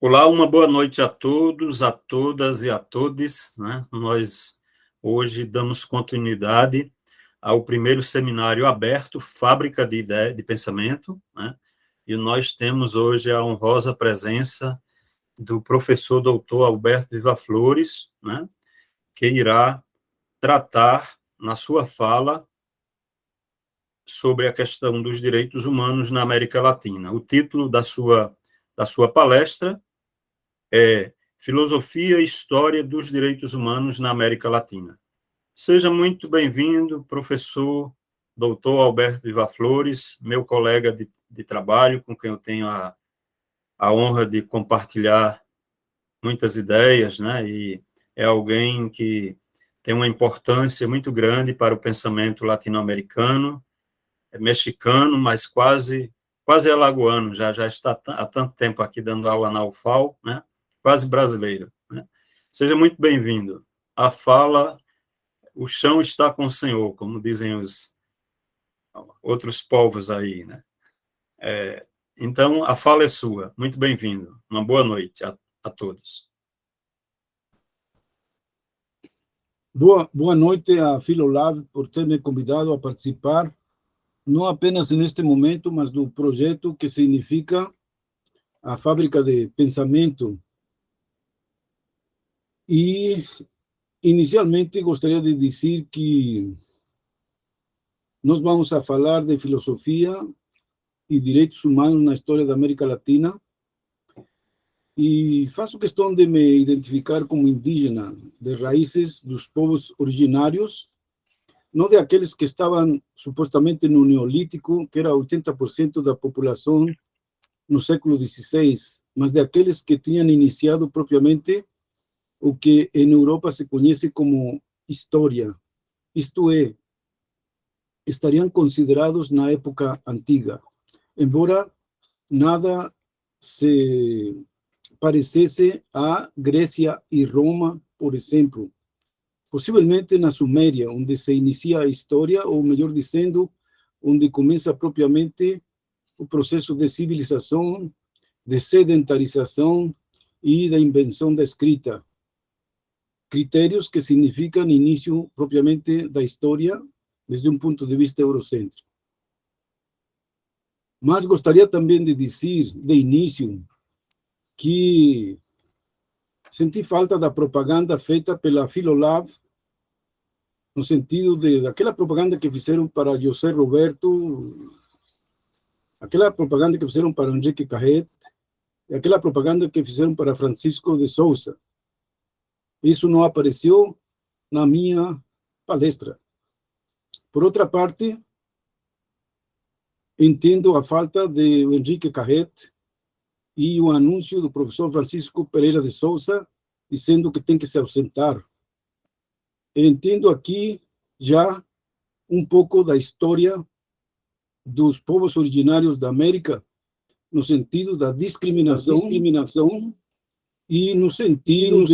Olá, uma boa noite a todos, a todas e a todes, né? Nós hoje damos continuidade ao primeiro seminário aberto, Fábrica de Ideia de Pensamento, né? E nós temos hoje a honrosa presença do professor doutor Alberto Viva Flores, né? Que irá tratar, na sua fala, sobre a questão dos direitos humanos na América Latina. O título da sua palestra é Filosofia e História dos Direitos Humanos na América Latina. Seja muito bem-vindo, professor doutor Alberto Viva Flores, meu colega de trabalho, com quem eu tenho a honra de compartilhar muitas ideias, né? E é alguém que tem uma importância muito grande para o pensamento latino-americano, é mexicano, mas quase alagoano, já está há tanto tempo aqui dando aula na UFAL, né? Quase brasileiro, né? Seja muito bem-vindo. A fala, o chão está com o Senhor, como dizem os outros povos aí, né? Então, a fala é sua. Muito bem-vindo. Uma boa noite a todos. Boa noite a Filolab por ter me convidado a participar, não apenas neste momento, mas do projeto que significa a Fábrica de Pensamento. E, inicialmente, gostaria de dizer que nós vamos a falar de filosofia e direitos humanos na história da América Latina, e faço questão de me identificar como indígena de raízes dos povos originários, não de aqueles que estavam supostamente no Neolítico, que era 80% da população no século XVI, mas de aqueles que tinham iniciado propriamente o que em Europa se conhece como história, isto é, estariam considerados na época antiga, embora nada se parecesse a Grécia e Roma, por exemplo. Possivelmente na Suméria, onde se inicia a história, ou melhor dizendo, onde começa propriamente o processo de civilização, de sedentarização e da invenção da escrita. Critérios que significam início propriamente da história, desde um ponto de vista eurocêntrico. Mas gostaria também de dizer, de início, que senti falta da propaganda feita pela Filolab, no sentido daquela propaganda que fizeram para José Roberto, aquela propaganda que fizeram para Henrique Cajet, e aquela propaganda que fizeram para Francisco de Souza. Isso não apareceu na minha palestra. Por outra parte, entendo a falta de Henrique Cajet e o anúncio do professor Francisco Pereira de Souza dizendo que tem que se ausentar. Entendo aqui já um pouco da história dos povos originários da América, no sentido da discriminação e no sentido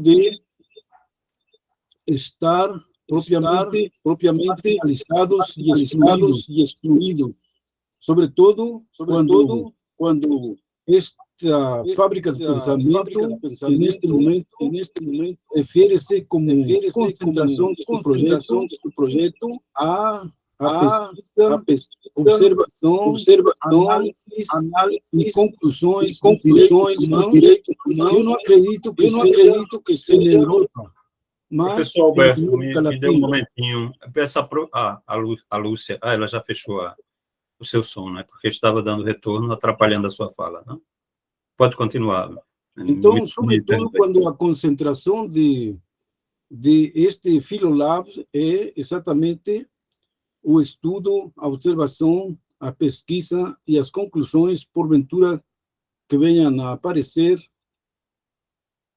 de estar propriamente realizados e excluídos, sobretudo quando esta fábrica de pensamento, neste momento, refere-se como concentração do projeto a pesquisa, observação, análise e conclusões dos direitos humanos. Eu não acredito que seja na Europa. Mas, professor Alberto, me dê um momentinho. Peço a Lúcia. Ela já fechou o seu som, né? Porque estava dando retorno, atrapalhando a sua fala, né? Pode continuar. Então, sobretudo, quando a concentração de este Filolab é exatamente o estudo, a observação, a pesquisa e as conclusões, porventura, que venham a aparecer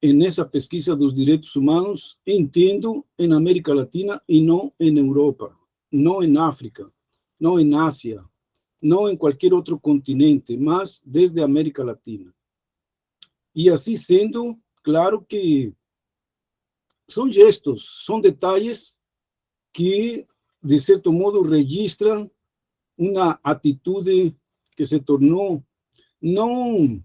nessa pesquisa dos direitos humanos, entendo, em América Latina e não em Europa, não em África, não em Ásia, não em qualquer outro continente, mas desde a América Latina. E assim sendo, claro que são gestos, são detalhes que, de certo modo, registram uma atitude que se tornou não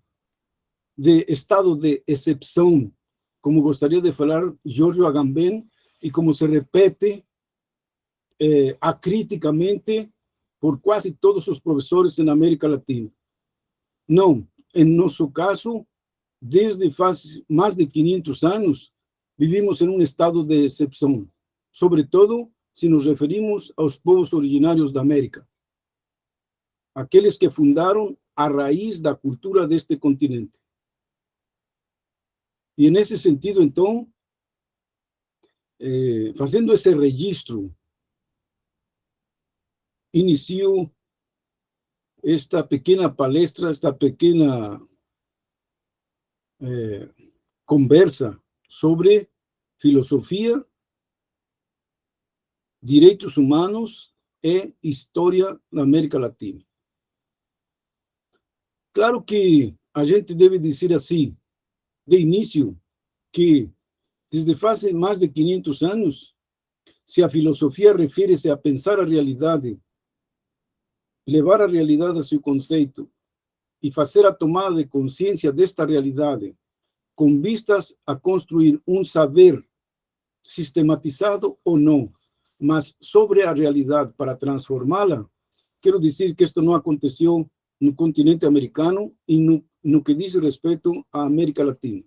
de estado de excepção, como gostaria de falar Giorgio Agamben, e como se repete acriticamente por quase todos os professores na América Latina. Não, em nosso caso, desde faz mais de 500 anos, vivimos em um estado de excepção, sobretudo se nos referimos aos povos originários da América, aqueles que fundaram a raiz da cultura deste continente. E nesse sentido, então, fazendo esse registro, inicio esta pequena palestra, esta pequena conversa sobre filosofia, direitos humanos e história da América Latina. Claro que a gente deve dizer assim, de início, que desde faz mais de 500 anos, se a filosofia refere-se a pensar a realidade, levar a realidade a seu conceito e fazer a tomada de consciência desta realidade, com vistas a construir um saber sistematizado ou não, mas sobre a realidade para transformá-la, quero dizer que isto não aconteceu no continente americano e no que diz respeito à América Latina.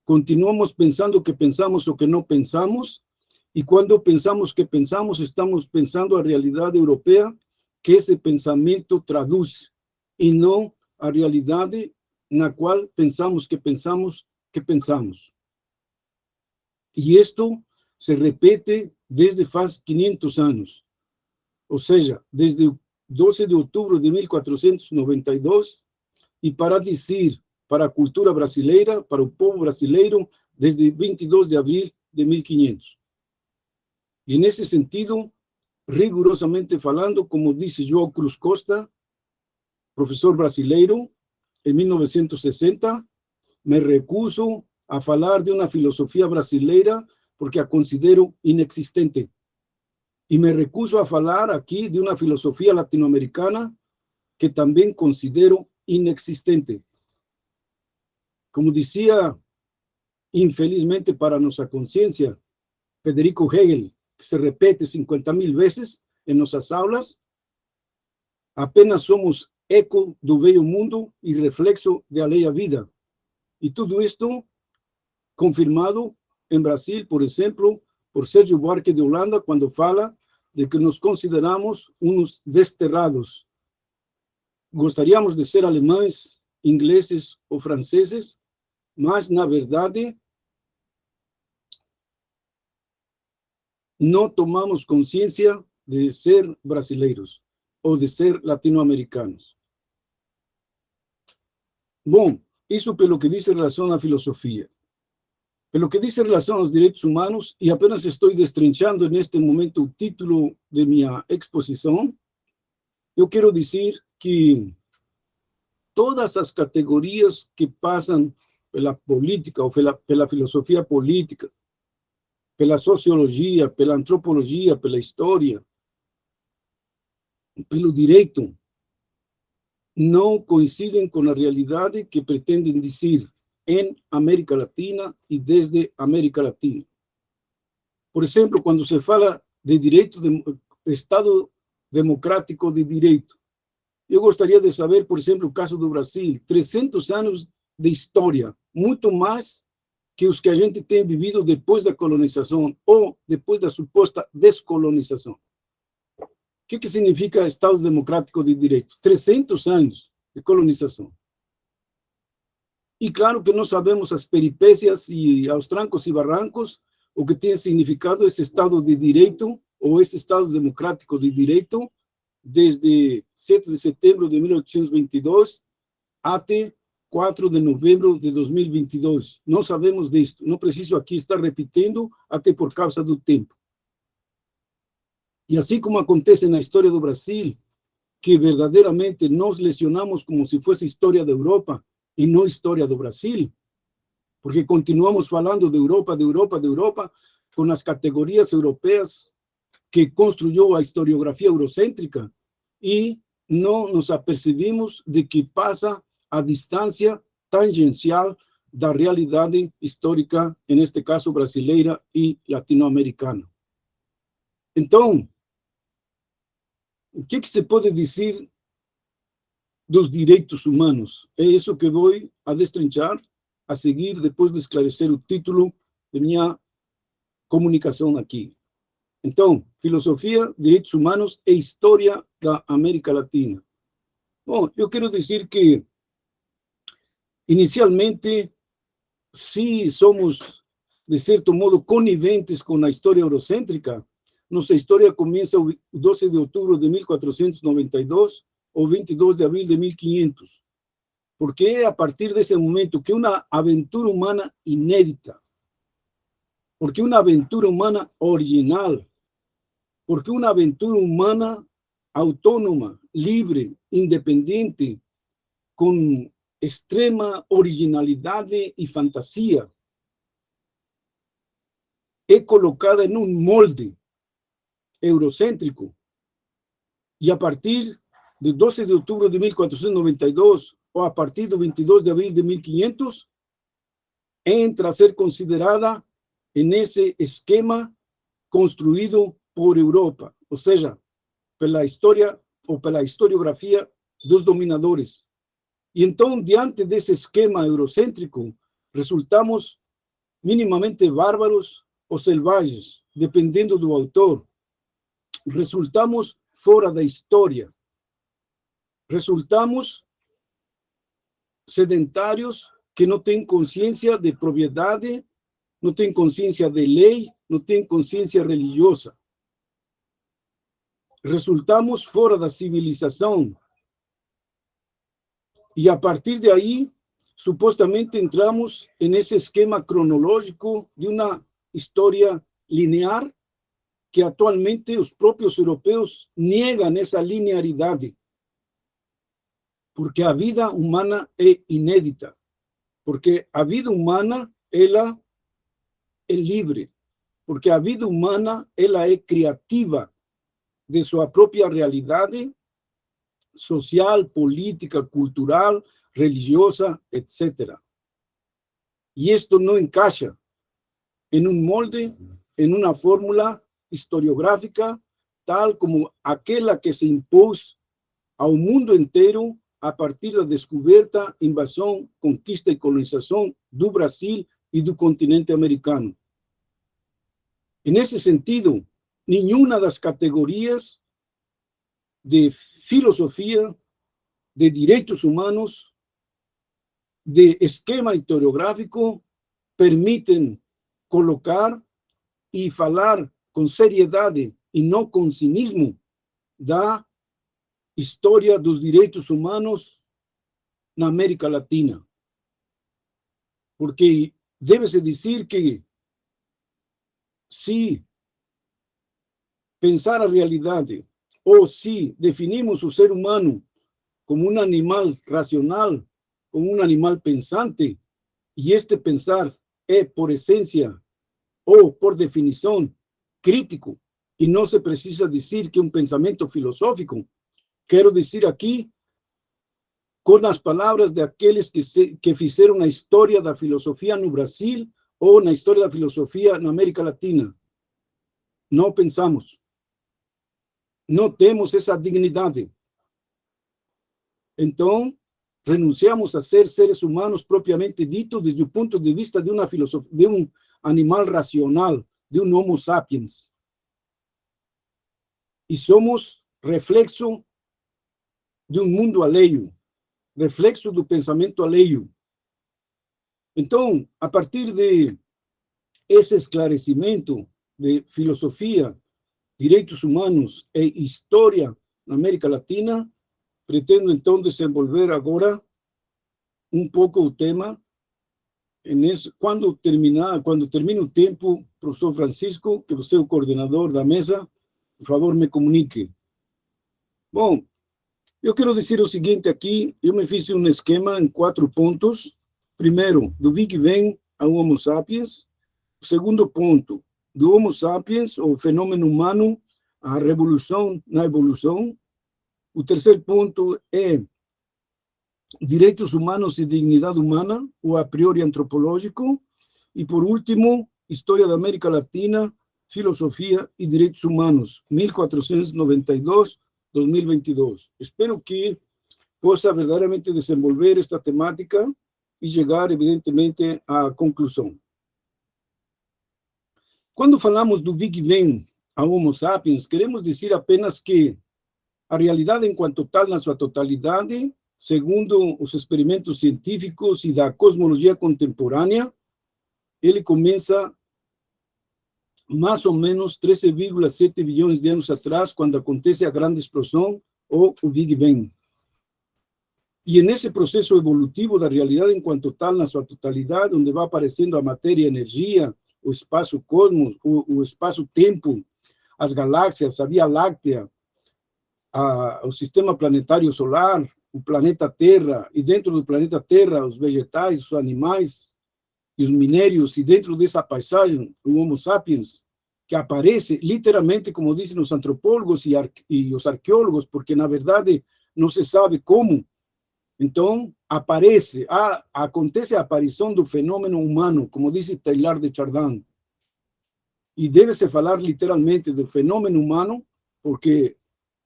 Continuamos pensando que pensamos o que não pensamos, e quando pensamos que pensamos, estamos pensando a realidade europeia que esse pensamento traduz, e não a realidade na qual pensamos que pensamos que pensamos. E isto se repete desde faz 500 anos, ou seja, desde 12 de outubro de 1492, e para dizer para a cultura brasileira, para o povo brasileiro, desde 22 de abril de 1500. E nesse sentido, rigorosamente falando, como disse João Cruz Costa, professor brasileiro, em 1960, me recuso a falar de uma filosofia brasileira porque a considero inexistente. E me recuso a falar aqui de uma filosofia latino-americana que também considero inexistente. Como dizia, infelizmente para nossa consciência, Federico Hegel, que se repete 50.000 vezes em nossas aulas, apenas somos eco do velho mundo e reflexo de alheia vida. E tudo isto confirmado em Brasil, por exemplo, por Sérgio Buarque de Holanda, quando fala de que nos consideramos uns desterrados. Gostaríamos de ser alemães, ingleses ou franceses, mas, na verdade, não tomamos consciência de ser brasileiros ou de ser latino-americanos. Bom, isso pelo que diz em relação à filosofia. Pelo que diz em relação aos direitos humanos, e apenas estou destrinchando neste momento o título de minha exposição, eu quero dizer que todas as categorias que passam pela política ou pela filosofia política, pela sociologia, pela antropologia, pela história, pelo direito, não coincidem com a realidade que pretendem dizer em América Latina e desde América Latina. Por exemplo, quando se fala de direito, de Estado democrático de direito, eu gostaria de saber, por exemplo, o caso do Brasil, 300 anos de história, muito mais que os que a gente tem vivido depois da colonização ou depois da suposta descolonização. O que significa Estado democrático de direito? 300 anos de colonização. E claro que não sabemos as peripécias e aos trancos e barrancos o que tem significado esse Estado de direito ou esse Estado democrático de direito desde 7 de setembro de 1822 até 4 de novembro de 2022. Não sabemos disto. Não preciso aqui estar repetindo, até por causa do tempo. E assim como acontece na história do Brasil, que verdadeiramente nos lecionamos como se fosse história da Europa e não história do Brasil, porque continuamos falando de Europa, de Europa, de Europa, com as categorias europeias que construiu a historiografia eurocêntrica, e não nos apercebemos de que passa a distância tangencial da realidade histórica, neste caso brasileira e latino-americana. Então, o que se pode dizer dos direitos humanos? É isso que vou a destrinchar a seguir, depois de esclarecer o título de minha comunicação aqui. Então, filosofia, direitos humanos e história da América Latina. Bom, eu quero dizer que, inicialmente, se somos, de certo modo, coniventes com a história eurocêntrica, nossa história começa o 12 de outubro de 1492 ou 22 de abril de 1500. Porque é a partir desse momento que uma aventura humana inédita, porque uma aventura humana original, porque uma aventura humana autônoma, livre, independente, com extrema originalidade e fantasia, é colocada em um molde eurocêntrico, e a partir de 12 de outubro de 1492, ou a partir do 22 de abril de 1500, entra a ser considerada nesse esquema construído por Europa, ou seja, pela história ou pela historiografia dos dominadores. E então, diante desse esquema eurocêntrico, resultamos minimamente bárbaros ou selvagens, dependendo do autor. Resultamos fora da história. Resultamos sedentários que não têm consciência de propriedade, não têm consciência de lei, não têm consciência religiosa. Resultamos fora da civilização. E a partir de aí, supostamente entramos nesse esquema cronológico de uma história linear que atualmente os próprios europeus negam essa linearidade. Porque a vida humana é inédita. Porque a vida humana, ela é livre. Porque a vida humana, ela é criativa de sua própria realidade social, política, cultural, religiosa, etc. E isto não encaixa em um molde, em uma fórmula historiográfica, tal como aquela que se impôs ao mundo inteiro a partir da descoberta, invasão, conquista e colonização do Brasil e do continente americano. E nesse sentido, nenhuma das categorias de filosofia, de direitos humanos, de esquema historiográfico, permitem colocar e falar com seriedade e não com cinismo da história dos direitos humanos na América Latina. Porque deve-se dizer que, se pensar a realidade, ou se definimos o ser humano como um animal racional, como um animal pensante, e este pensar é, por essência, ou por definição, crítico, e não se precisa dizer que é um pensamento filosófico, quero dizer aqui, com as palavras daqueles que fizeram a história da filosofia no Brasil ou na história da filosofia na América Latina. Não pensamos. Não temos essa dignidade. Então, renunciamos a ser seres humanos propriamente dito desde o ponto de vista de uma filosofia, de um animal racional, de um Homo sapiens. E somos reflexo de um mundo alheio, reflexo do pensamento alheio. Então, a partir de esse esclarecimento de filosofia, direitos humanos e história na América Latina, pretendo então desenvolver agora um pouco o tema. Quando termine o tempo, professor Francisco, que você é o coordenador da mesa, por favor, me comunique. Bom, eu quero dizer o seguinte aqui, eu me fiz um esquema em 4 pontos. Primeiro, do Big Bang ao Homo sapiens. O segundo ponto, do Homo sapiens, ou fenômeno humano, a revolução na evolução. O terceiro ponto é direitos humanos e dignidade humana, o a priori antropológico, e por último, História da América Latina, Filosofia e Direitos Humanos, 1492-2022. Espero que possa verdadeiramente desenvolver esta temática e chegar, evidentemente, à conclusão. Quando falamos do Big Bang a Homo sapiens, queremos dizer apenas que a realidade enquanto tal, na sua totalidade, segundo os experimentos científicos e da cosmologia contemporânea, ele começa mais ou menos 13,7 bilhões de anos atrás, quando acontece a grande explosão, ou o Big Bang. E nesse processo evolutivo da realidade enquanto tal, na sua totalidade, onde vai aparecendo a matéria e a energia, o espaço-cosmos, o espaço-tempo, as galáxias, a Via Láctea, o sistema planetário solar, o planeta Terra, e dentro do planeta Terra, os vegetais, os animais e os minérios, e dentro dessa paisagem, o Homo sapiens, que aparece literalmente, como dizem os antropólogos e os arqueólogos, porque, na verdade, não se sabe como. Então, acontece a aparição do fenômeno humano, como disse Teilhard de Chardin. E deve-se falar literalmente do fenômeno humano, porque,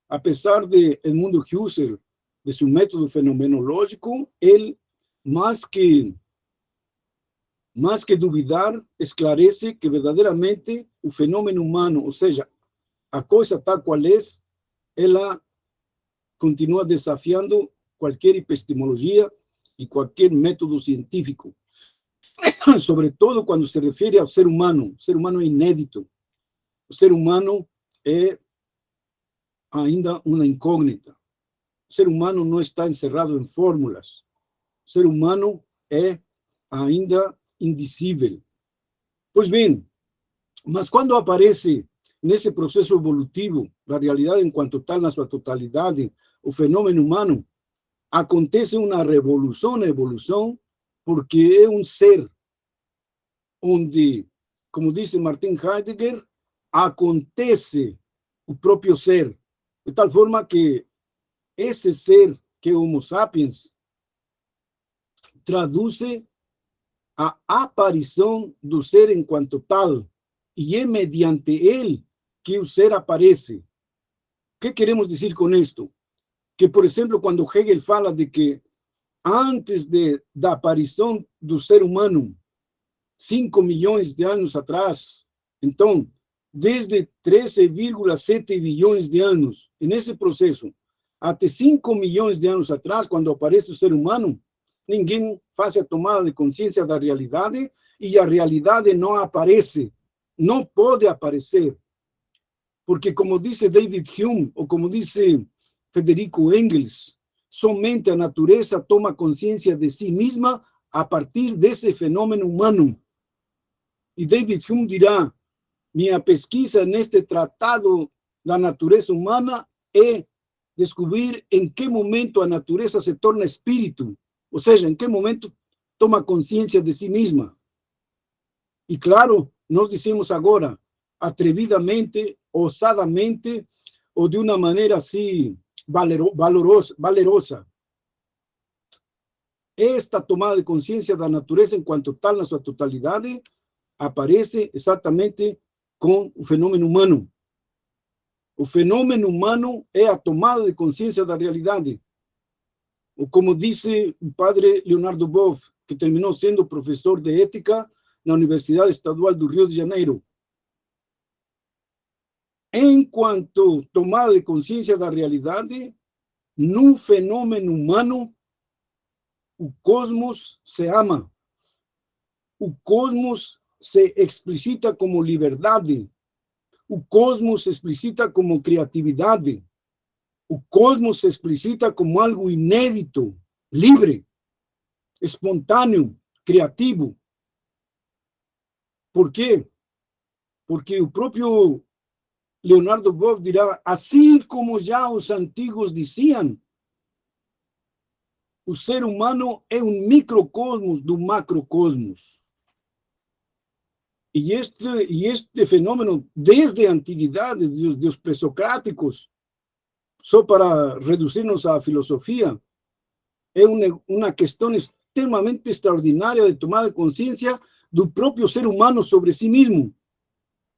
apesar de Edmundo Husserl, de seu método fenomenológico, ele, mais que duvidar, esclarece que verdadeiramente o fenômeno humano, ou seja, a coisa tal qual é, ela continua desafiando qualquer epistemologia e qualquer método científico, sobretudo quando se refere ao ser humano. O ser humano é inédito. O ser humano é ainda uma incógnita. O ser humano não está encerrado em fórmulas. O ser humano é ainda indizível. Pois bem, mas quando aparece nesse processo evolutivo da realidade enquanto tal, na sua totalidade, o fenômeno humano, acontece uma revolução na evolução, porque é um ser onde, como disse Martin Heidegger, acontece o próprio ser, de tal forma que esse ser, que é o Homo sapiens, traduz a aparição do ser enquanto tal, e é mediante ele que o ser aparece. O que queremos dizer com isto? Que, por exemplo, quando Hegel fala de que antes da aparição do ser humano, 5 milhões de anos atrás, então, desde 13,7 bilhões de anos, e nesse processo, até 5 milhões de anos atrás, quando aparece o ser humano, ninguém faz a tomada de consciência da realidade, e a realidade não aparece, não pode aparecer. Porque, como disse David Hume, ou como disse Federico Engels, somente a natureza toma consciência de si mesma a partir desse fenômeno humano. E David Hume dirá: minha pesquisa neste tratado da natureza humana é descobrir em que momento a natureza se torna espírito, ou seja, em que momento toma consciência de si mesma. E claro, nós dizemos agora, atrevidamente, ousadamente, ou de uma maneira assim valerosa. Esta tomada de consciência da natureza enquanto tal, na sua totalidade, aparece exatamente com o fenômeno humano. O fenômeno humano é a tomada de consciência da realidade. Ou como disse o padre Leonardo Boff, que terminou sendo professor de ética na Universidade Estadual do Rio de Janeiro. Enquanto tomada de consciência da realidade, no fenômeno humano, o cosmos se ama. O cosmos se explicita como liberdade. O cosmos se explicita como criatividade. O cosmos se explicita como algo inédito, livre, espontâneo, criativo. Por quê? Porque o próprio Leonardo Boff dirá, assim como já os antigos diziam, o ser humano é um microcosmos do macrocosmos. E este fenômeno, desde a antiguidade, dos pré-socráticos, só para reduzir-nos à filosofia, é uma questão extremamente extraordinária de tomada de consciência do próprio ser humano sobre si mesmo.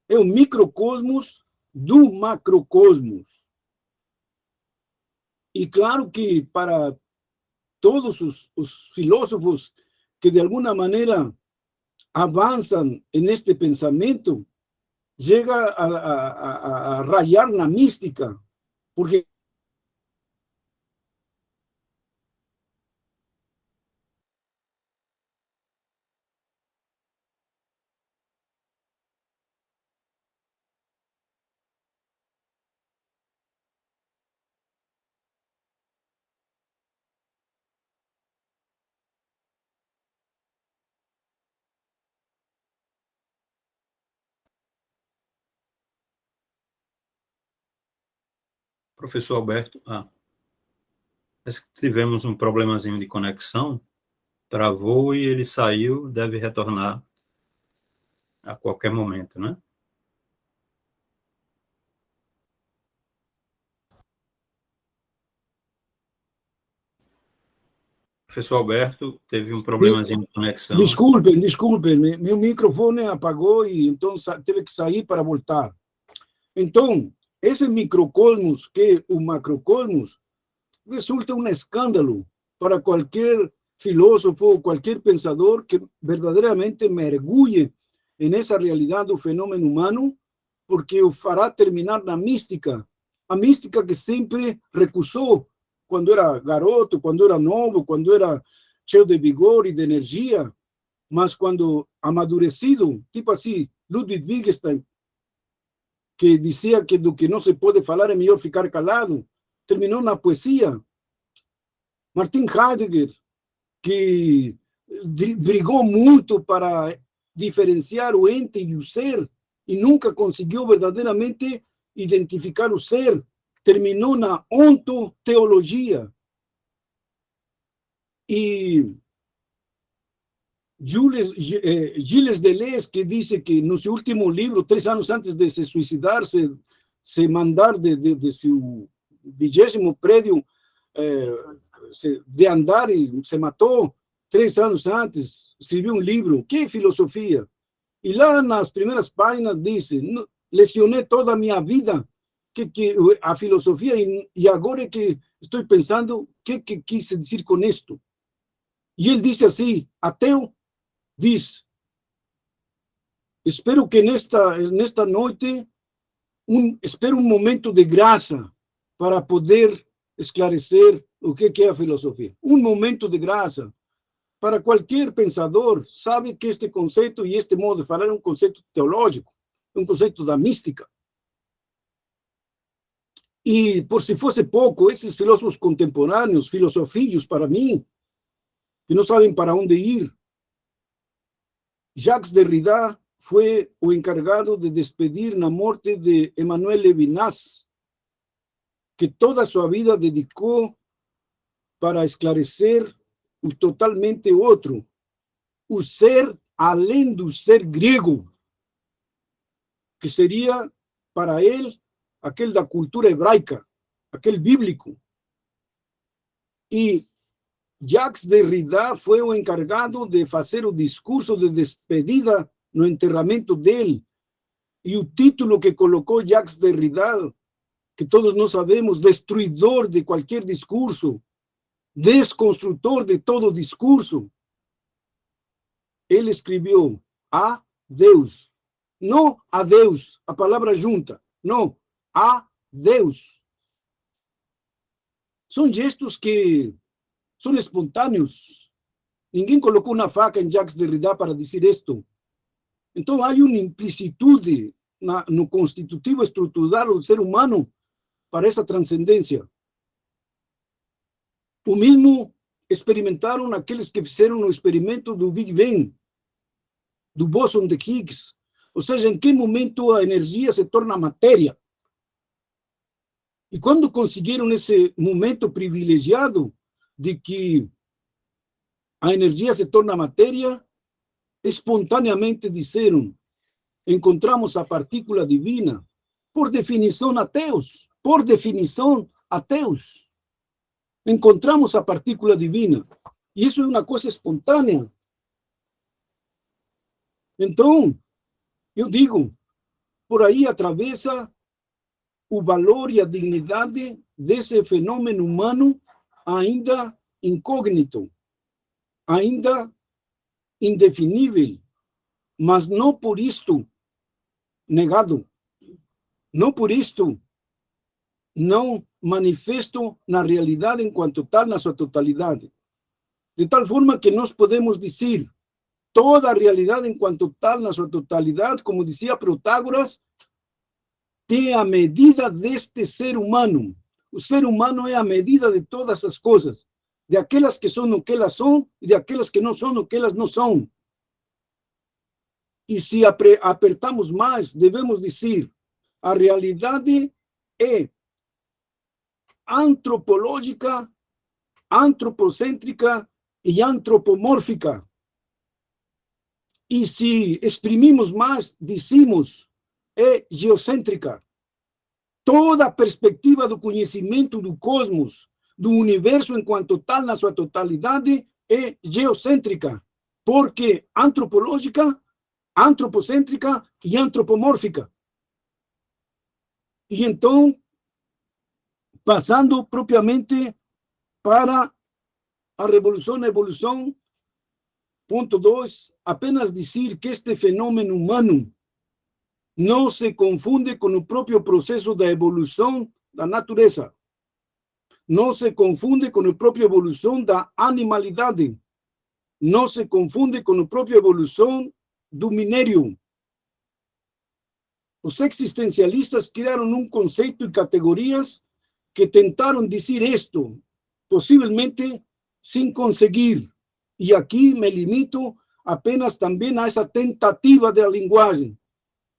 É o microcosmos do macrocosmos. E claro que para todos os filósofos que de alguma maneira avançam neste pensamento, chega a rayar na mística, porque Professor Alberto, parece que tivemos um problemazinho de conexão, travou e ele saiu, deve retornar a qualquer momento, né? Professor Alberto teve um problemazinho de conexão. Desculpem, meu microfone apagou e então teve que sair para voltar. Então, esse microcosmos, que é o macrocosmos, resulta um escândalo para qualquer filósofo, qualquer pensador que verdadeiramente mergulhe nessa realidade do fenômeno humano, porque o fará terminar na mística, a mística que sempre recusou quando era garoto, quando era novo, quando era cheio de vigor e de energia, mas quando amadurecido, tipo assim, Ludwig Wittgenstein, que dizia que do que não se pode falar é melhor ficar calado, terminou na poesia. Martin Heidegger, que brigou muito para diferenciar o ente e o ser, e nunca conseguiu verdadeiramente identificar o ser, terminou na ontoteologia. E Gilles Deleuze, que disse que no seu último livro, 3 anos antes de se suicidar, se mandar de seu 20º prédio de andar e se matou 3 anos antes, escreveu um livro, que é filosofia? E lá nas primeiras páginas disse, lecionei toda a minha vida que a filosofia, e agora é que estou pensando o que quis dizer com isto. E ele disse assim, ateu, diz, espero que nesta noite, espero um momento de graça para poder esclarecer o que é a filosofia. Um momento de graça para qualquer pensador, sabe que este conceito e este modo de falar é um conceito teológico, um conceito da mística. E, por se fosse pouco, esses filósofos contemporâneos, filosofios para mim, que não sabem para onde ir, Jacques Derrida foi o encargado de despedir na morte de Emmanuel Levinas, que toda a sua vida dedicou para esclarecer o totalmente outro, o ser além do ser grego, que seria para ele aquele da cultura hebraica, aquele bíblico. E Jacques Derrida foi o encargado de fazer o discurso de despedida no enterramento dele. E o título que colocou Jacques Derrida, que todos nós sabemos, destruidor de qualquer discurso, desconstrutor de todo discurso, ele escreveu a Deus. Não a Deus, a palavra junta. Não, a Deus. São gestos que são espontâneos. Ninguém colocou uma faca em Jacques Derrida para dizer isto. Então, há uma implicitude no constitutivo estrutural do ser humano para essa transcendência. O mesmo experimentaram aqueles que fizeram o experimento do Big Bang, do bóson de Higgs. Ou seja, em que momento a energia se torna matéria. E quando conseguiram esse momento privilegiado de que a energia se torna matéria, espontaneamente disseram, encontramos a partícula divina, por definição ateus, por definição ateus. encontramos a partícula divina. E isso é uma coisa espontânea. Então, eu digo, por aí atravessa o valor e a dignidade desse fenômeno humano ainda incógnito, ainda indefinível, mas não por isto negado, não por isto não manifesto na realidade enquanto tal, na sua totalidade. De tal forma que nós podemos dizer toda a realidade enquanto tal, na sua totalidade, como dizia Protágoras, tem a medida deste ser humano. O ser humano é a medida de todas as coisas, de aquelas que são o que elas são e de aquelas que não são o que elas não são. E se apertamos mais, devemos dizer, a realidade é antropológica, antropocêntrica e antropomórfica. E se exprimimos mais, dizemos, é geocêntrica. Toda a perspectiva do conhecimento do cosmos, do universo enquanto tal, na sua totalidade, é geocêntrica, porque antropológica, antropocêntrica e antropomórfica. E então, passando propriamente para a evolução, ponto 2, apenas dizer que este fenômeno humano não se confunde com o próprio processo da evolução da natureza. Não se confunde com a própria evolução da animalidade. Não se confunde com a própria evolução do minério. Os existencialistas criaram um conceito e categorias que tentaram dizer isto, possivelmente sem conseguir. E aqui me limito apenas também a essa tentativa da linguagem.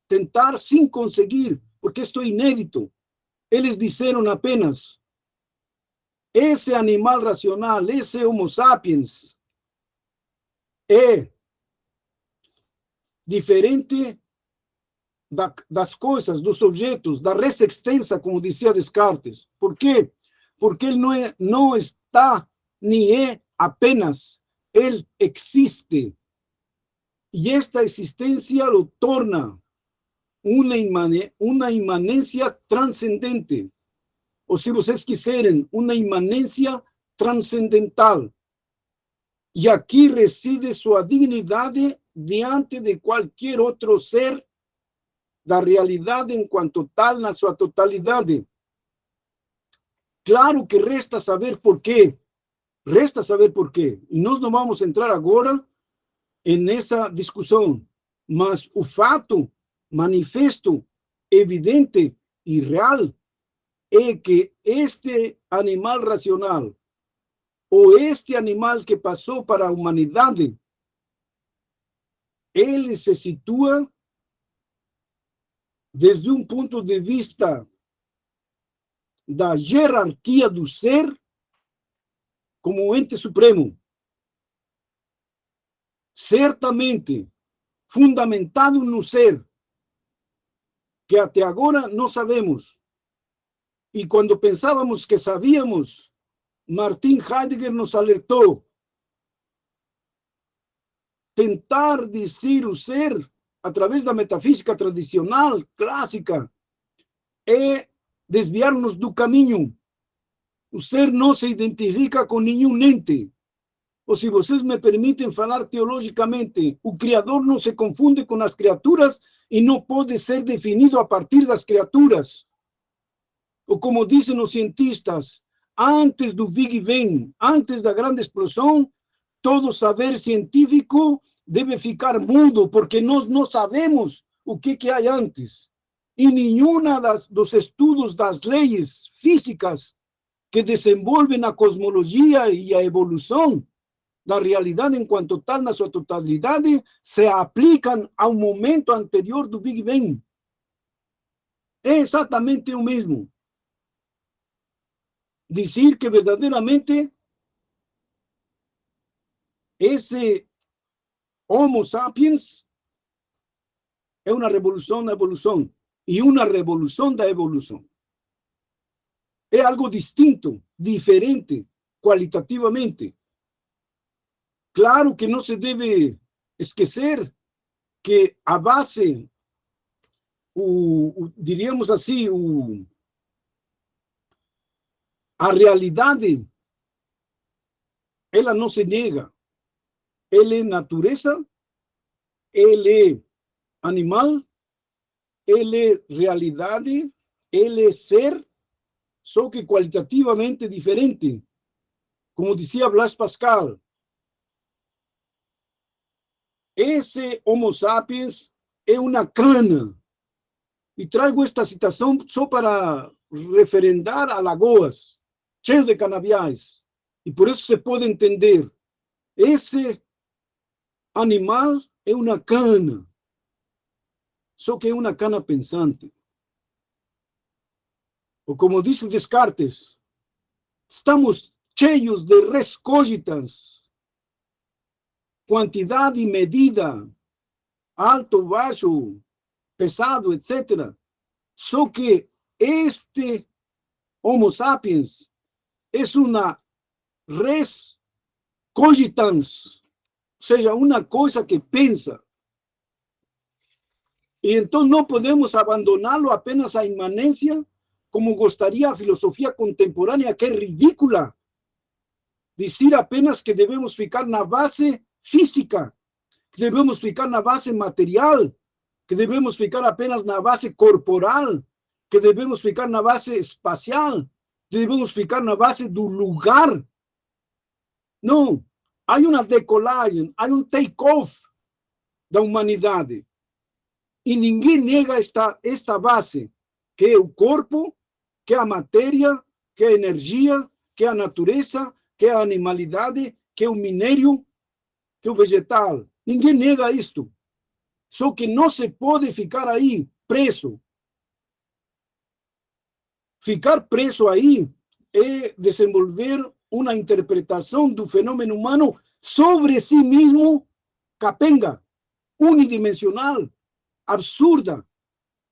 Tentar sem conseguir, porque isto é inédito. Eles disseram apenas, esse animal racional, esse Homo sapiens, é diferente das coisas, dos objetos, da res extensa, como dizia Descartes. Por quê? Porque ele não está, nem é apenas, ele existe. E esta existência o torna uma imanência transcendente. Ou, se vocês quiserem, uma imanência transcendental. E aqui reside sua dignidade diante de qualquer outro ser da realidade enquanto tal, na sua totalidade. Claro que resta saber por quê. Resta saber por quê. E nós não vamos entrar agora nessa discussão. Mas o fato manifesto, evidente e real é que este animal racional, ou este animal que passou para a humanidade, ele se situa desde um ponto de vista da hierarquia do ser como o ente supremo. Certamente fundamentado no ser, que até agora não sabemos. E quando pensávamos que sabíamos, Martin Heidegger nos alertou. Tentar dizer o ser através da metafísica tradicional, clássica, é desviar-nos do caminho. O ser não se identifica com nenhum ente. Ou, se vocês me permitem falar teologicamente, o Criador não se confunde com as criaturas e não pode ser definido a partir das criaturas. Ou, como dizem os cientistas, antes do Big Bang, antes da grande explosão, todo saber científico deve ficar mudo, porque nós não sabemos o que há antes. E nenhuma dos estudos das leis físicas que desenvolvem a cosmologia e a evolução da realidade enquanto tal, na sua totalidade, se aplicam ao momento anterior do Big Bang. É exatamente o mesmo. Dizer que verdadeiramente esse Homo sapiens é uma revolução na evolução e uma revolução da evolução. É algo distinto, diferente, qualitativamente. Claro que não se deve esquecer que a base, diríamos assim, a realidade, ela não se nega. Ela é natureza, ela é animal, ela é realidade, ela é ser, só que qualitativamente diferente. Como dizia Blaise Pascal, esse Homo sapiens é uma cana. E trago esta citação só para referendar Alagoas, cheio de canaviais. E por isso se pode entender, esse animal é uma cana, só que é uma cana pensante. Ou como disse Descartes, estamos cheios de res cogitans, quantidade e medida, alto, baixo, pesado, etc. Só que este Homo sapiens é uma res cogitans, ou seja, uma coisa que pensa. E então não podemos abandoná-lo apenas à imanência, como gostaria a filosofia contemporânea, que é ridícula. Dizer apenas que devemos ficar na base física, que devemos ficar na base material, que devemos ficar apenas na base corporal, que devemos ficar na base espacial, que devemos ficar na base do lugar. Não, há uma decolagem, há take-off da humanidade. E ninguém nega esta base, que é o corpo, que é a matéria, que é a energia, que é a natureza, que é a animalidade, que é o minério, que é o vegetal. Ninguém nega isto. Só que não se pode ficar aí preso. Ficar preso aí é desenvolver uma interpretação do fenômeno humano sobre si mesmo, capenga, unidimensional, absurda,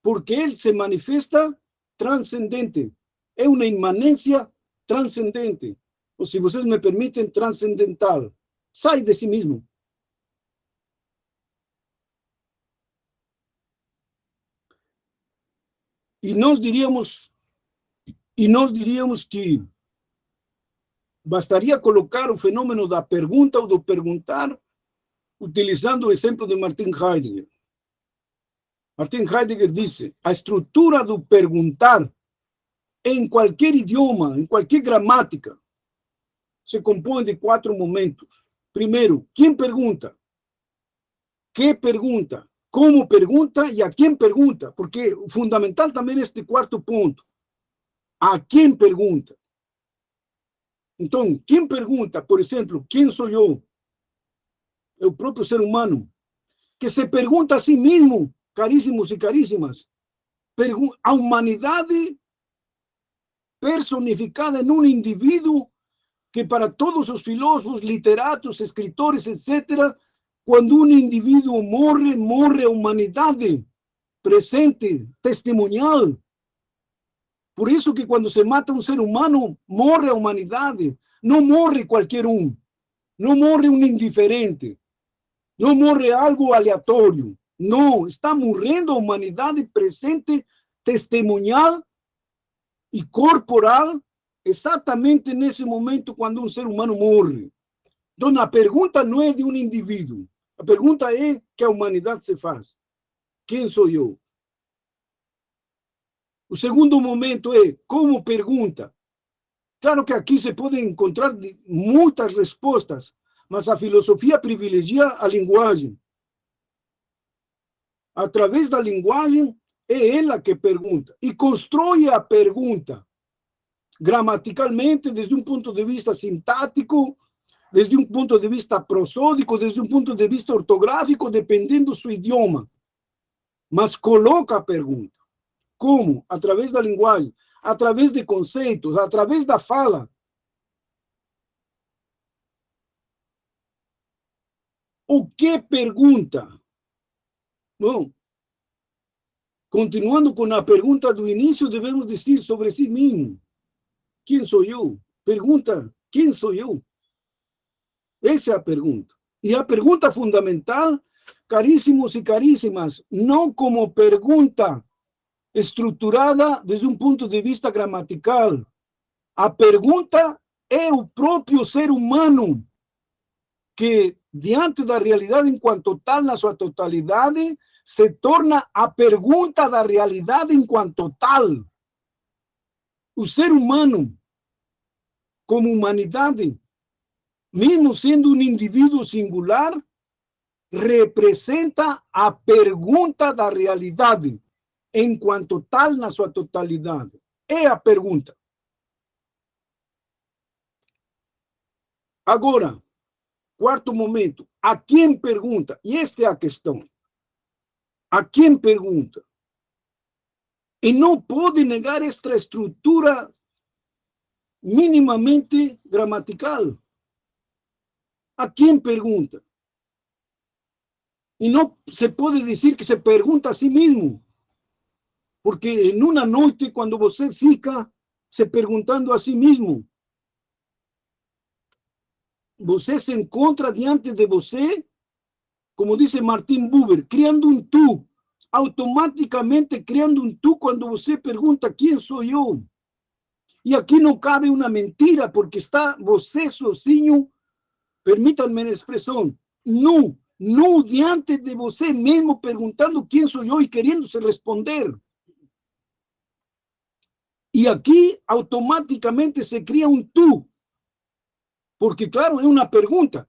porque ele se manifesta transcendente. É uma imanência transcendente. Ou, se vocês me permitem, transcendental. Sai de si mesmo. E nós diríamos que bastaria colocar o fenômeno da pergunta ou do perguntar utilizando o exemplo de Martin Heidegger. Martin Heidegger disse: a estrutura do perguntar em qualquer idioma, em qualquer gramática, se compõe de 4 momentos. Primeiro, quem pergunta? Que pergunta? Como pergunta e a quem pergunta? Porque o fundamental também é este 4º ponto. A quem pergunta? Então, quem pergunta, por exemplo, quem sou eu? É o próprio ser humano, que se pergunta a si mesmo, caríssimos e caríssimas, a humanidade personificada em um indivíduo que, para todos os filósofos, literatos, escritores, etc., quando um indivíduo morre, morre a humanidade presente, testemunhal. Por isso que quando se mata um ser humano, morre a humanidade. Não morre qualquer um. Não morre um indiferente. Não morre algo aleatório. Não, está morrendo a humanidade presente, testemunhal e corporal, exatamente nesse momento quando um ser humano morre. Então, a pergunta não é de um indivíduo. A pergunta é que a humanidade se faz. Quem sou eu? O segundo momento é como pergunta. Claro que aqui se podem encontrar muitas respostas, mas a filosofia privilegia a linguagem. Através da linguagem, é ela que pergunta e constrói a pergunta gramaticalmente, desde um ponto de vista sintático, desde um ponto de vista prosódico, desde um ponto de vista ortográfico, dependendo do seu idioma. Mas coloca a pergunta. Como? Através da linguagem, através de conceitos, através da fala. O que pergunta? Bom, continuando com a pergunta do início, devemos dizer sobre si mesmo. Quem sou eu? Pergunta quem sou eu? Essa é a pergunta. E a pergunta fundamental, caríssimos e caríssimas, não como pergunta estruturada desde um ponto de vista gramatical. A pergunta é o próprio ser humano que, diante da realidade enquanto tal, na sua totalidade, se torna a pergunta da realidade enquanto tal. O ser humano, como humanidade, mesmo sendo um indivíduo singular, representa a pergunta da realidade, enquanto tal, na sua totalidade. É a pergunta. Agora, quarto momento, a quem pergunta? E esta é a questão. A quem pergunta? E não pode negar esta estrutura minimamente gramatical. A quem pergunta? E não se pode dizer que se pergunta a si mesmo. Porque em uma noite, quando você fica se perguntando a si mesmo, você se encontra diante de você, como disse Martin Buber, criando um tu, automaticamente criando um tu quando você pergunta quem sou eu. E aqui não cabe uma mentira, porque está você sozinho, permitam-me a expressão, nu diante de você mesmo, perguntando quem sou eu e querendo se responder. E aqui automaticamente se cria um tu, porque, claro, é uma pergunta.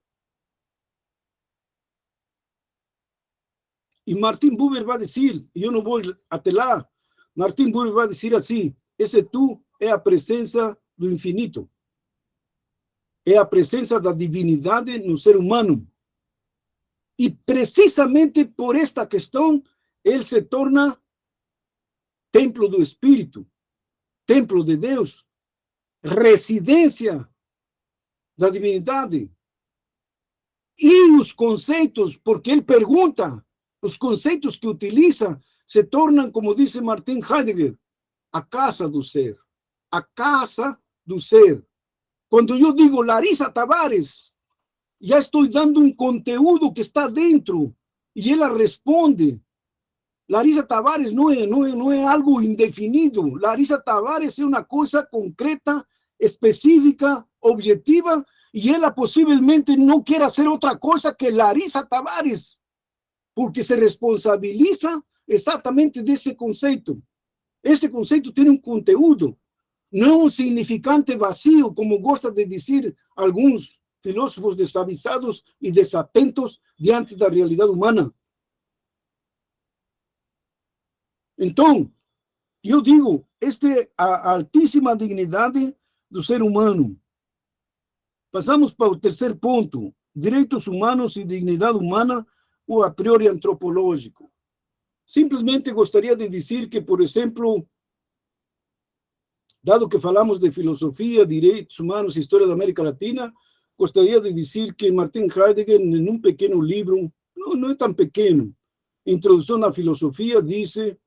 E Martin Buber vai dizer, e eu não vou até lá, Martin Buber vai dizer assim, esse tu é a presença do infinito. É a presença da divindade no ser humano. E precisamente por esta questão, ele se torna templo do Espírito, templo de Deus, residência da divindade. E os conceitos, porque ele pergunta, os conceitos que utiliza se tornam, como disse Martin Heidegger, a casa do ser. A casa do ser. Quando eu digo Larissa Tavares, já estou dando um conteúdo que está dentro e ela responde. Larissa Tavares não é algo indefinido. Larissa Tavares é uma coisa concreta, específica, objetiva, e ela possivelmente não quer ser outra coisa que Larissa Tavares, porque se responsabiliza exatamente desse conceito. Esse conceito tem um conteúdo, não um significante vazio, como gosta de dizer alguns filósofos desavisados e desatentos diante da realidade humana. Então, eu digo, esta é a altíssima dignidade do ser humano. Passamos para o terceiro ponto, direitos humanos e dignidade humana, ou a priori antropológico. Simplesmente gostaria de dizer que, por exemplo, dado que falamos de filosofia, direitos humanos e história da América Latina, gostaria de dizer que Martin Heidegger, em um pequeno livro, não é tão pequeno, Introdução à Filosofia, disse: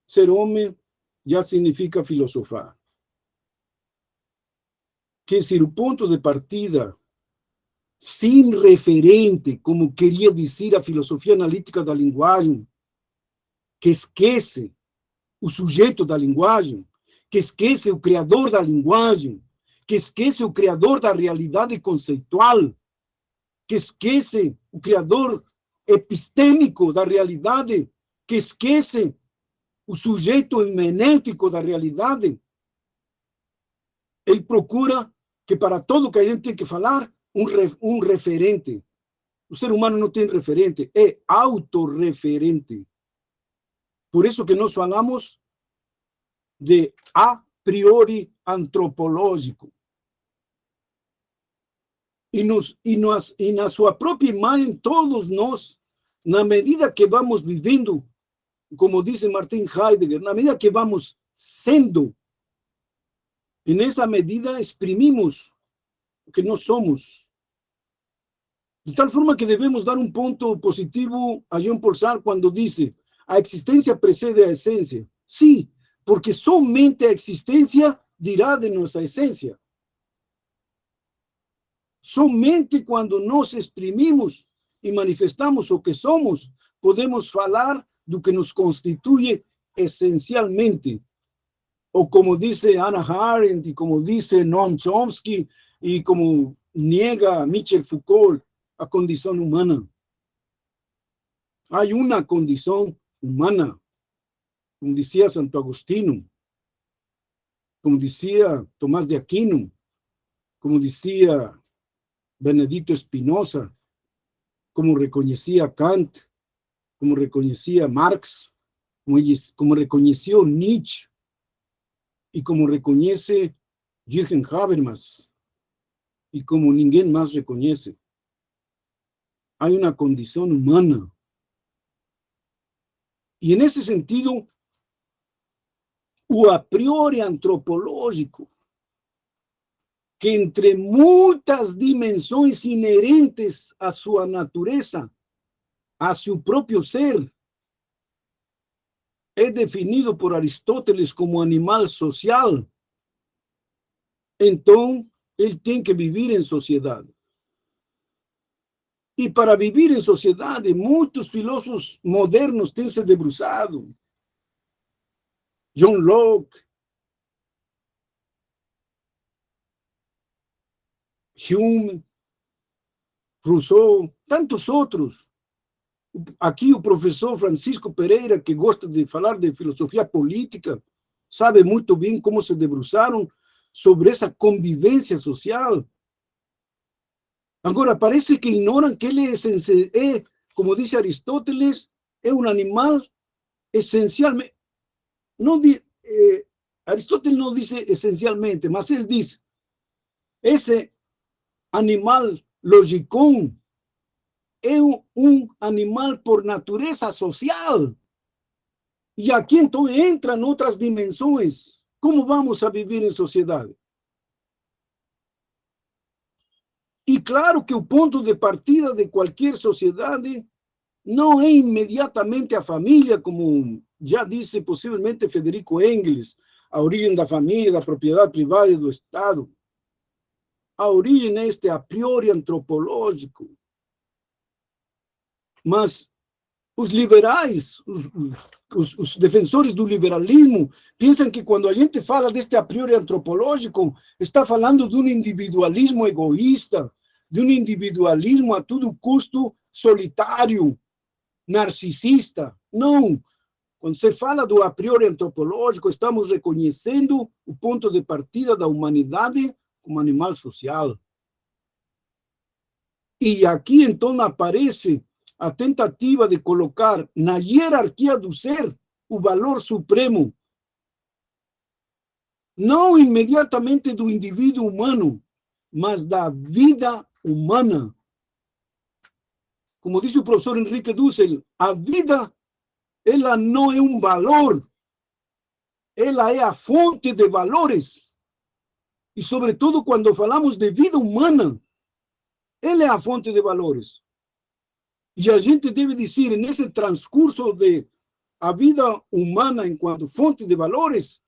ser homem já significa filosofar. Quer dizer, o ponto de partida, sem referente, como queria dizer a filosofia analítica da linguagem, que esquece o sujeito da linguagem, que esquece o criador da linguagem, que esquece o criador da realidade conceitual, que esquece o criador epistêmico da realidade, que esquece o sujeito hermenêutico da realidade. Ele procura que para tudo que a gente tem que falar, um referente. O ser humano não tem referente, é autorreferente. Por isso que nós falamos de a priori antropológico. E na sua própria imagem, todos nós, na medida que vamos vivendo, como disse Martin Heidegger, na medida que vamos sendo, e nessa medida exprimimos o que nós somos. De tal forma que devemos dar um ponto positivo a Jean-Paul Sartre quando disse: a existência precede a essência. Sim, porque somente a existência dirá de nossa essência. Somente quando nós exprimimos e manifestamos o que somos, podemos falar do que nos constitui essencialmente. Ou como dice Hannah Arendt, y como dice Noam Chomsky, y como niega Michel Foucault, a condición humana. Hay una condición humana, como decía Santo Agustino, como decía Tomás de Aquino, como decía Benedito Spinoza, como reconocía Kant, como reconocía Marx, como reconoció Nietzsche, y como reconoce Jürgen Habermas, y como ninguém más reconoce. Hay una condición humana. Y en ese sentido, o a priori antropológico, que entre muchas dimensiones inherentes a su naturaleza, a su propio ser, es definido por Aristóteles como animal social, entonces él tiene que vivir en sociedad. Y para vivir en sociedad, muchos filósofos modernos tienen se debruçado. John Locke, Hume, Rousseau, tantos outros. Aqui o professor Francisco Pereira, que gosta de falar de filosofia política, sabe muito bem como se debruçaram sobre essa convivência social. Agora, parece que ignoram que ele é, como diz Aristóteles, é um animal essencialmente. Não, Aristóteles não diz essencialmente, mas ele diz, esse animal logicón é um animal por natureza social. E aqui, então, entram outras dimensões. Como vamos a viver em sociedade? E claro que o ponto de partida de qualquer sociedade não é imediatamente a família, como já disse possivelmente Federico Engels, a origem da família, da propriedade privada e do Estado. A origem é este a priori antropológico. Mas os liberais, os defensores do liberalismo, pensam que quando a gente fala deste a priori antropológico, está falando de um individualismo egoísta, de um individualismo a todo custo solitário, narcisista. Não. Quando se fala do a priori antropológico, estamos reconhecendo o ponto de partida da humanidade como animal social. E aqui, então, aparece a tentativa de colocar na hierarquia do ser o valor supremo, não imediatamente do indivíduo humano, mas da vida humana. Como disse o professor Henrique Dussel, a vida, ela não é um valor, ela é a fonte de valores. E, sobretudo, quando falamos de vida humana, ela é a fonte de valores. E a gente deve dizer, nesse transcurso de a vida humana enquanto fonte de valores,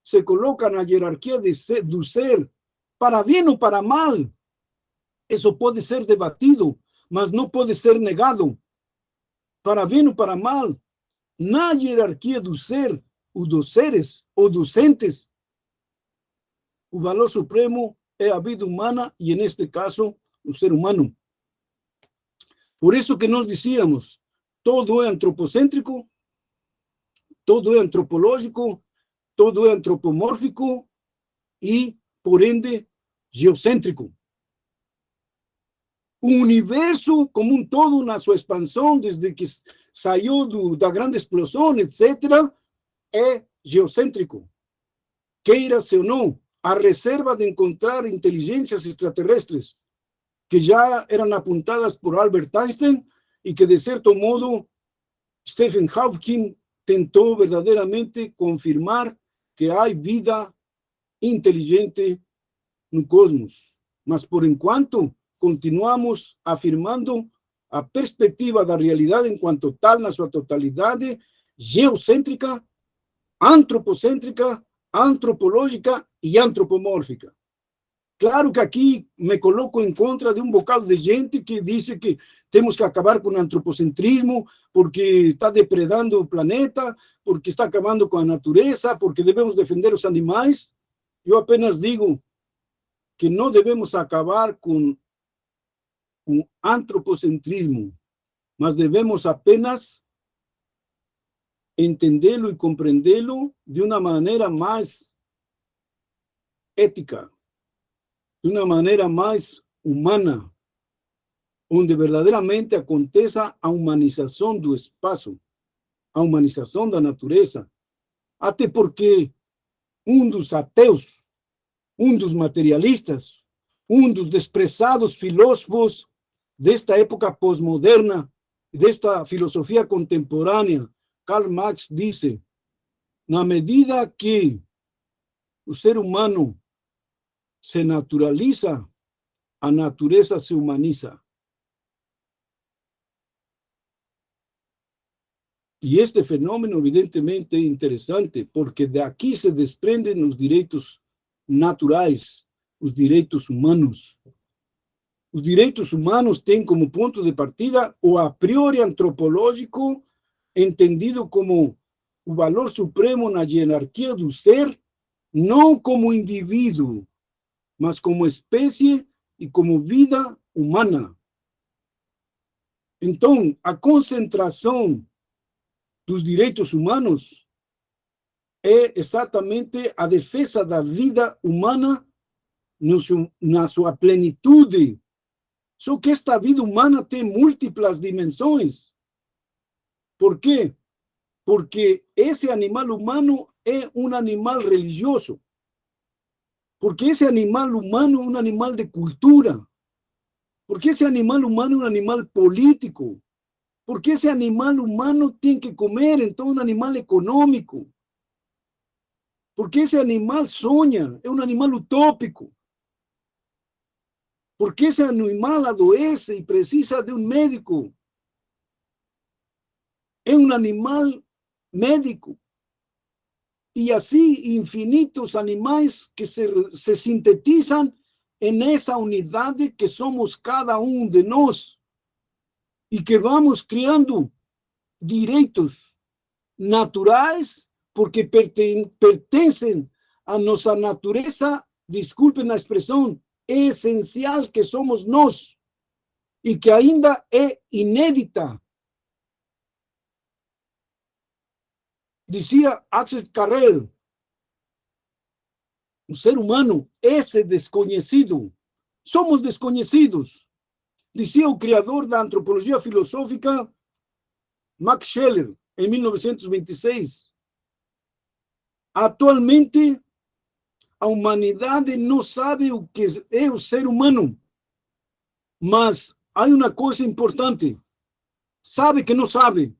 se coloca na hierarquia do ser, para bem ou para mal. Isso pode ser debatido, mas não pode ser negado. Para bem ou para mal, na hierarquia do ser, ou dos seres, ou dos entes, o valor supremo é a vida humana e, neste caso, o ser humano. Por isso que nós dizíamos, todo é antropocêntrico, todo é antropológico, todo é antropomórfico e, por ende, geocêntrico. O universo como um todo, na sua expansão, desde que saiu da grande explosão, etc., é geocêntrico. Queira-se ou não, a reserva de encontrar inteligências extraterrestres, que já eram apontadas por Albert Einstein e que, de certo modo, Stephen Hawking tentou verdadeiramente confirmar que há vida inteligente no cosmos. Mas, por enquanto, continuamos afirmando a perspectiva da realidade enquanto tal, na sua totalidade, geocêntrica, antropocêntrica, antropológica e antropomórfica. Claro que aqui me coloco em contra de um bocado de gente que diz que temos que acabar com o antropocentrismo porque está depredando o planeta, porque está acabando com a natureza, porque devemos defender os animais. Eu apenas digo que não devemos acabar com o antropocentrismo, mas devemos apenas entendê-lo e compreendê-lo de uma maneira mais ética, de uma maneira mais humana, onde verdadeiramente aconteça a humanização do espaço, a humanização da natureza, até porque um dos ateus, um dos materialistas, um dos desprezados filósofos desta época pós-moderna, desta filosofia contemporânea, Karl Marx disse, na medida que o ser humano se naturaliza, a natureza se humaniza. E este fenômeno, evidentemente, é interessante, porque daqui se desprendem os direitos naturais, os direitos humanos. Os direitos humanos têm como ponto de partida o a priori antropológico, entendido como o valor supremo na hierarquia do ser, não como indivíduo, mas como espécie e como vida humana. Então, a concentração dos direitos humanos é exatamente a defesa da vida humana na sua plenitude. Só que esta vida humana tem múltiplas dimensões. Por quê? Porque esse animal humano é um animal religioso. Porque esse animal humano é um animal de cultura. Porque esse animal humano é um animal político. Porque esse animal humano tem que comer, então é um animal econômico. Porque esse animal sonha, é um animal utópico. Porque esse animal adoece e precisa de um médico. É um animal médico. E assim, infinitos animais que se sintetizam nessa unidade que somos cada um de nós. E que vamos criando direitos naturais porque pertencem à nossa natureza, desculpem a expressão, essencial que somos nós e que ainda é inédita. Dizia Axel Carrel, o ser humano, esse desconhecido, somos desconhecidos. Dizia o criador da antropologia filosófica, Max Scheler, em 1926. Atualmente, a humanidade não sabe o que é o ser humano, mas há uma coisa importante, sabe que não sabe.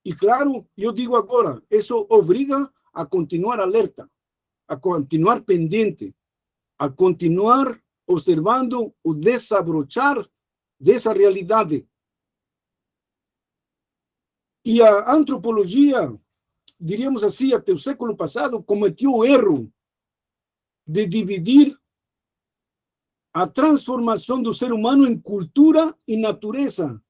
E claro, eu digo agora, isso obriga a continuar alerta, a continuar pendente, a continuar observando o desabrochar dessa realidade. E a antropologia, diríamos assim, até o século passado, cometeu o erro de dividir a transformação do ser humano em cultura e natureza.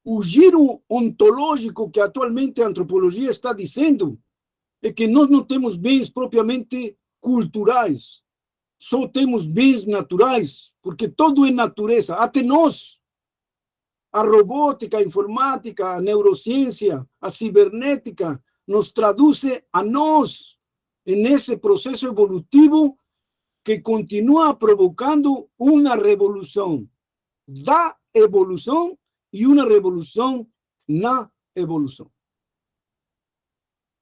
O giro ontológico que atualmente a antropologia está dizendo é que nós não temos bens propriamente culturais, só temos bens naturais, porque tudo é natureza, até nós. A robótica, a informática, a neurociência, a cibernética nos traduz a nós nesse processo evolutivo que continua provocando uma revolução da evolução e uma revolução na evolução.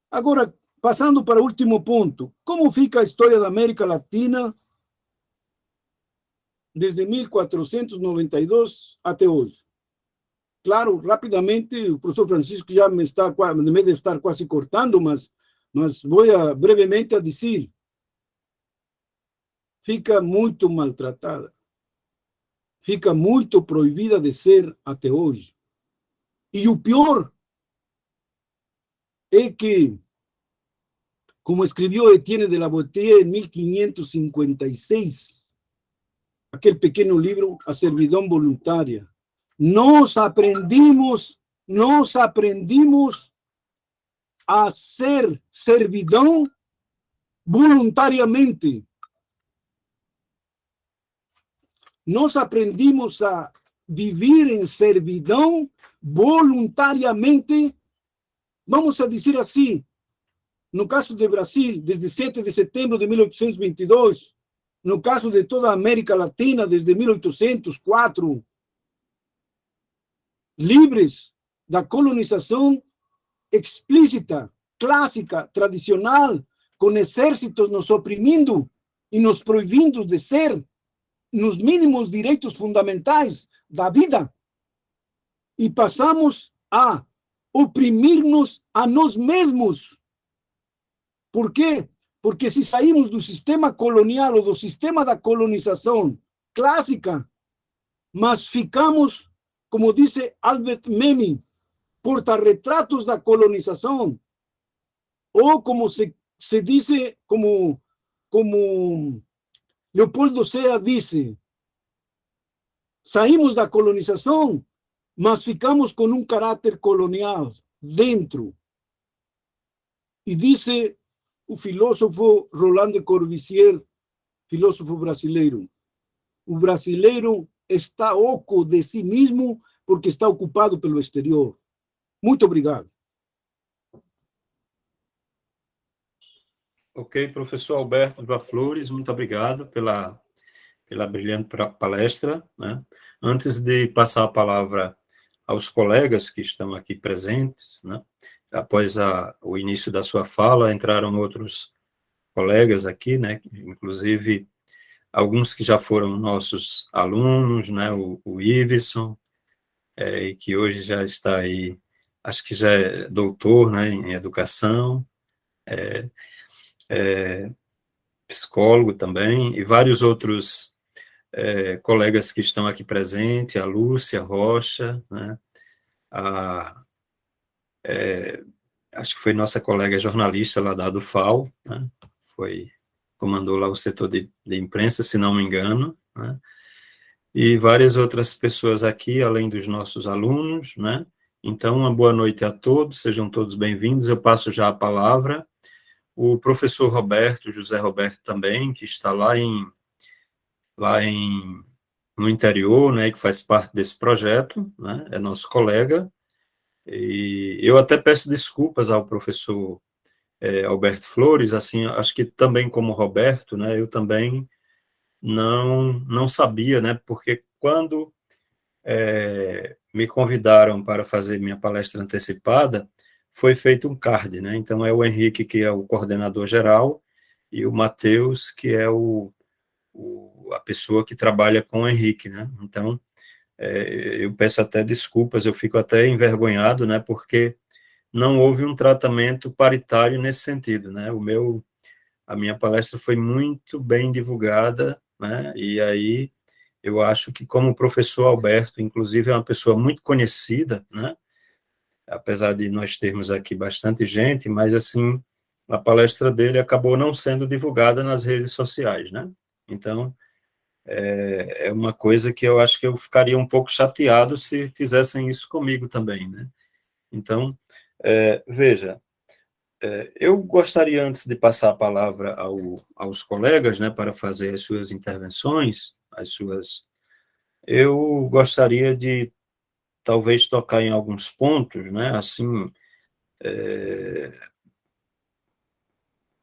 Agora, passando para o último ponto, como fica a história da América Latina desde 1492 até hoje? Claro, rapidamente, o professor Francisco já me deve estar quase cortando, mas vou brevemente a dizer, fica muito maltratada, fica muito proibida de ser até hoje. E o pior é que, como escreveu Etienne de la Boétie em 1556, aquele pequeno livro, A Servidão Voluntária. Nós aprendimos a ser servidão voluntariamente. Nós aprendimos a viver em servidão voluntariamente, vamos a dizer assim, no caso do Brasil, desde 7 de setembro de 1822, no caso de toda a América Latina, desde 1804, livres da colonização explícita, clássica, tradicional, com exércitos nos oprimindo e nos proibindo de ser nos mínimos direitos fundamentais da vida. E passamos a oprimir-nos a nós mesmos. Por quê? Porque se saímos do sistema colonial ou do sistema da colonização clássica, mas ficamos, como disse Albert Memmi, porta-retratos da colonização, ou como se diz, como Leopoldo Sea disse, saímos da colonização, mas ficamos com um caráter colonial dentro. E disse o filósofo Rolando Corbusier, filósofo brasileiro, o brasileiro está oco de si mesmo porque está ocupado pelo exterior. Muito obrigado. Ok, professor Alberto Viva Flores, muito obrigado pela brilhante palestra, né? Antes de passar a palavra aos colegas que estão aqui presentes, né? Após o início da sua fala, entraram outros colegas aqui, né? Inclusive alguns que já foram nossos alunos, né? O Iveson, e que hoje já está aí, acho que já é doutor, né, em educação, psicólogo também, e vários outros colegas que estão aqui presentes, a Lúcia Rocha, né, acho que foi nossa colega jornalista lá da UFAL, né, comandou lá o setor de imprensa, se não me engano, né, e várias outras pessoas aqui, além dos nossos alunos, né. Então, uma boa noite a todos, sejam todos bem-vindos. Eu passo já a palavra o professor Roberto, José Roberto também, que está no interior, né, que faz parte desse projeto, né, é nosso colega, e eu até peço desculpas ao professor Alberto Flores, assim, acho que também como Roberto, né, eu também não sabia, né, porque quando me convidaram para fazer minha palestra antecipada, foi feito um card, né, então é o Henrique, que é o coordenador geral, e o Matheus, que é a pessoa que trabalha com o Henrique, né, então eu peço até desculpas, eu fico até envergonhado, né, porque não houve um tratamento paritário nesse sentido, né, a minha palestra foi muito bem divulgada, né, e aí eu acho que como o professor Alberto, inclusive, é uma pessoa muito conhecida, né, apesar de nós termos aqui bastante gente, mas, assim, a palestra dele acabou não sendo divulgada nas redes sociais, né, então, é uma coisa que eu acho que eu ficaria um pouco chateado se fizessem isso comigo também, né. Então, veja, eu gostaria, antes de passar a palavra aos colegas, né, para fazer as suas intervenções, eu gostaria de, talvez, tocar em alguns pontos, né, assim,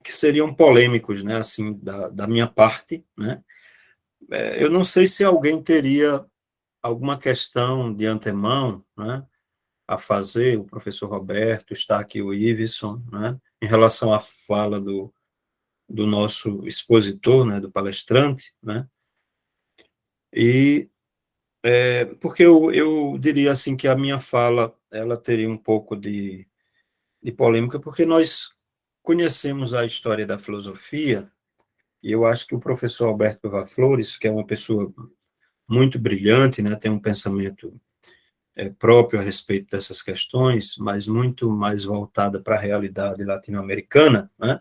que seriam polêmicos, né, assim, da minha parte, né. Eu não sei se alguém teria alguma questão de antemão, né, a fazer, o professor Roberto, está aqui o Iveson, né, em relação à fala do nosso expositor, né, do palestrante, né, e porque eu diria assim que a minha fala, ela teria um pouco de polêmica, porque nós conhecemos a história da filosofia, e eu acho que o professor Alberto Viva Flores, que é uma pessoa muito brilhante, né, tem um pensamento próprio a respeito dessas questões, mas muito mais voltada para a realidade latino-americana, né,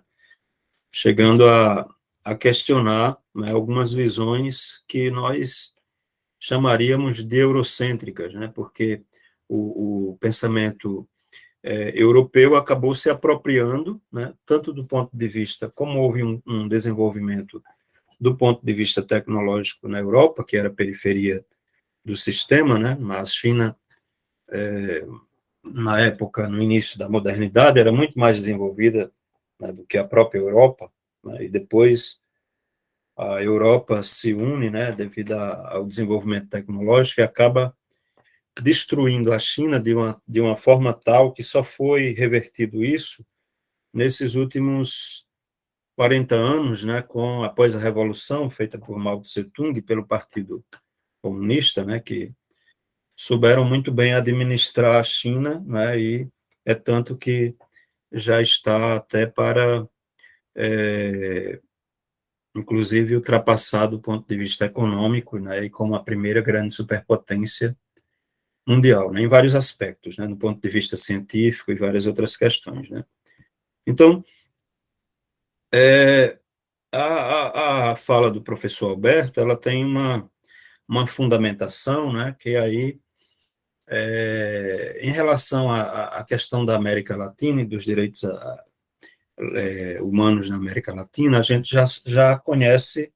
chegando a questionar, né, algumas visões que nós chamaríamos de eurocêntricas, né, porque o pensamento europeu acabou se apropriando, né, tanto do ponto de vista, como houve um desenvolvimento do ponto de vista tecnológico na Europa, que era a periferia do sistema, né, mas a China, na época, no início da modernidade, era muito mais desenvolvida, né, do que a própria Europa, né, e depois a Europa se une, né, devido ao desenvolvimento tecnológico, e acaba destruindo a China de uma forma tal que só foi revertido isso nesses últimos 40 anos, né, após a Revolução feita por Mao Tse-tung e pelo Partido Comunista, né, que souberam muito bem administrar a China, né, e é tanto que já está até para, inclusive, ultrapassado do ponto de vista econômico, né, e como a primeira grande superpotência mundial, né, em vários aspectos, né, no ponto de vista científico e várias outras questões, né. Então, a fala do professor Alberto, ela tem uma fundamentação, né, que aí, em relação à questão da América Latina e dos direitos humanos na América Latina, a gente já conhece,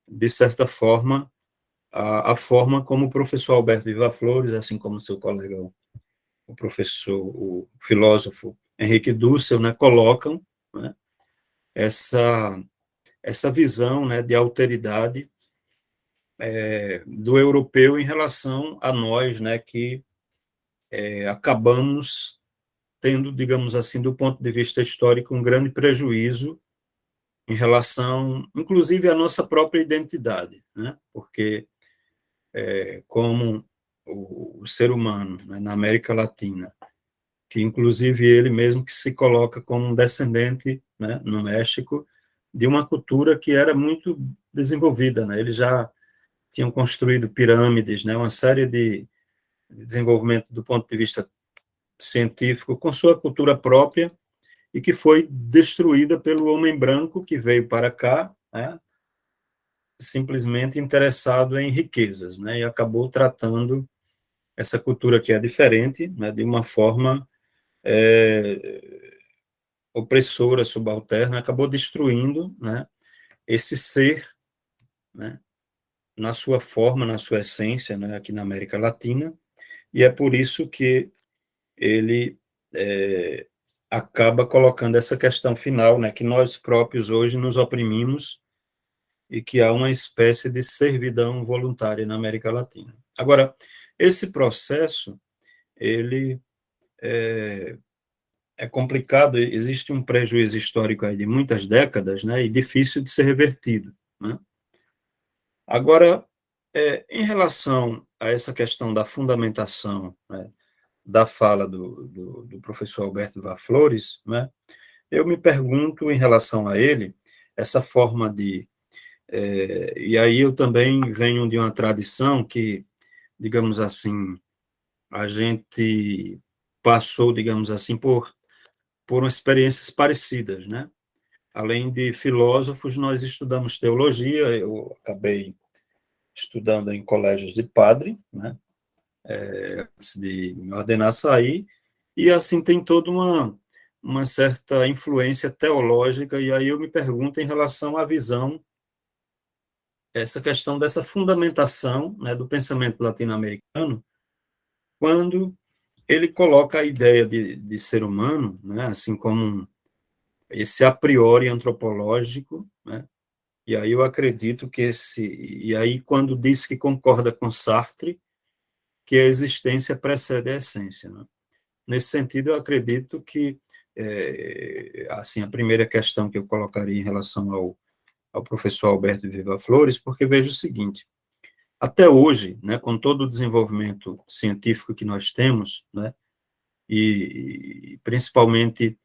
de certa forma, a forma como o professor Alberto Viva Flores, assim como seu colega, o professor, o filósofo Henrique Dussel, né, colocam, né, essa visão, né, de alteridade do europeu em relação a nós, né, que acabamos tendo, digamos assim, do ponto de vista histórico, um grande prejuízo em relação, inclusive, à nossa própria identidade, né, porque como o ser humano, né, na América Latina, que inclusive ele mesmo que se coloca como um descendente, né, no México, de uma cultura que era muito desenvolvida, né, eles já tinham construído pirâmides, né, uma série de desenvolvimento do ponto de vista científico com sua cultura própria e que foi destruída pelo homem branco que veio para cá, né, simplesmente interessado em riquezas, né, e acabou tratando essa cultura que é diferente, né, de uma forma opressora, subalterna, acabou destruindo, né, esse ser, né, na sua forma, na sua essência, né, aqui na América Latina, e é por isso que ele acaba colocando essa questão final, né, que nós próprios hoje nos oprimimos e que há uma espécie de servidão voluntária na América Latina. Agora, esse processo, ele é complicado, existe um prejuízo histórico aí de muitas décadas, né, e difícil de ser revertido, né? Agora, em relação a essa questão da fundamentação, né, da fala do professor Alberto Vaz Flores, né, eu me pergunto em relação a ele, essa forma de... e aí eu também venho de uma tradição que, digamos assim, a gente passou, digamos assim, por experiências parecidas, né? Além de filósofos, nós estudamos teologia, eu acabei estudando em colégios de padre, né? Antes de me ordenar sair, e assim tem toda uma certa influência teológica, e aí eu me pergunto em relação à visão, essa questão dessa fundamentação, né, do pensamento latino-americano, quando ele coloca a ideia de ser humano, né, assim como esse a priori antropológico, né, e aí eu acredito que e aí quando diz que concorda com Sartre, que a existência precede a essência, né? Nesse sentido, eu acredito que, assim, a primeira questão que eu colocaria em relação ao professor Alberto Viva Flores, porque vejo o seguinte, até hoje, né, com todo o desenvolvimento científico que nós temos, né, e principalmente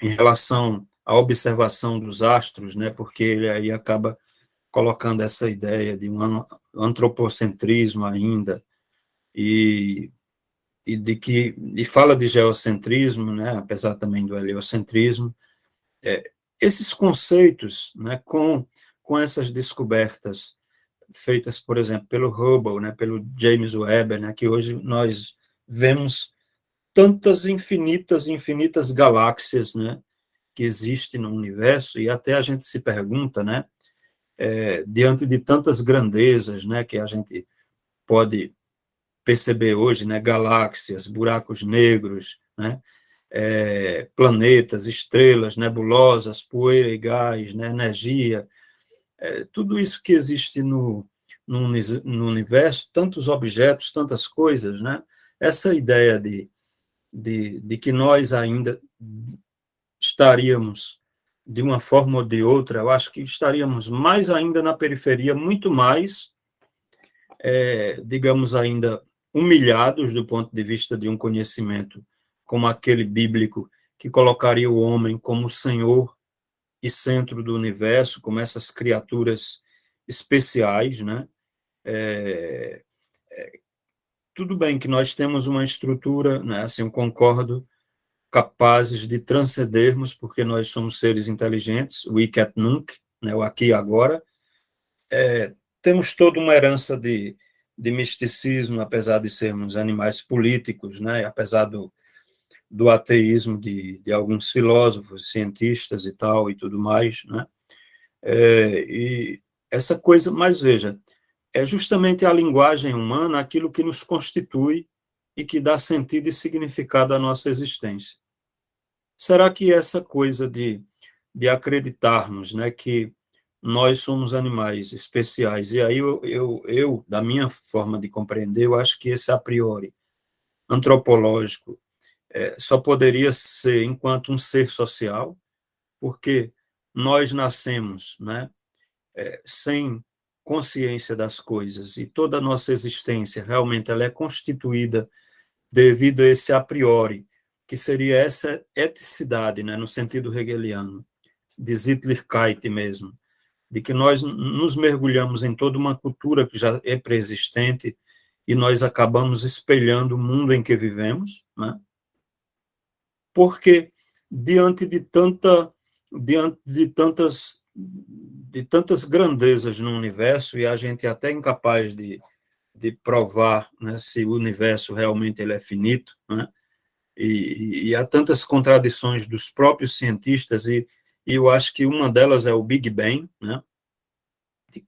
em relação à observação dos astros, né, porque ele aí acaba colocando essa ideia de um antropocentrismo ainda, e e fala de geocentrismo, né, apesar também do heliocentrismo, esses conceitos, né, com essas descobertas feitas, por exemplo, pelo Hubble, né, pelo James Webb, né, que hoje nós vemos tantas infinitas galáxias, né, que existem no universo, e até a gente se pergunta, né, diante de tantas grandezas, né, que a gente pode perceber hoje, né, galáxias, buracos negros, né, planetas, estrelas, nebulosas, poeira e gás, né, energia, tudo isso que existe no universo, tantos objetos, tantas coisas, né, essa ideia de que nós ainda estaríamos, de uma forma ou de outra, eu acho que estaríamos mais ainda na periferia, muito mais, digamos, ainda humilhados do ponto de vista de um conhecimento como aquele bíblico, que colocaria o homem como senhor e centro do universo, como essas criaturas especiais, né? Tudo bem que nós temos uma estrutura, né? Assim, eu concordo, capazes de transcendermos, porque nós somos seres inteligentes, o hic et nunc, né? O aqui e agora. Temos toda uma herança de misticismo, apesar de sermos animais políticos, né? Apesar do ateísmo de alguns filósofos, cientistas e tal, e tudo mais, né? E essa coisa, mas veja, é justamente a linguagem humana aquilo que nos constitui e que dá sentido e significado à nossa existência. Será que essa coisa de acreditarmos, né, que nós somos animais especiais, e aí eu, da minha forma de compreender, eu acho que esse a priori antropológico só poderia ser enquanto um ser social, porque nós nascemos, né, sem consciência das coisas, e toda a nossa existência realmente ela é constituída devido a esse a priori, que seria essa eticidade, né, no sentido hegeliano, de Sittlichkeit mesmo, de que nós nos mergulhamos em toda uma cultura que já é preexistente e nós acabamos espelhando o mundo em que vivemos, né? Porque diante de tantas grandezas no universo, e a gente é até incapaz de provar, né, se o universo realmente ele é finito, né? E há tantas contradições dos próprios cientistas, e eu acho que uma delas é o Big Bang, né?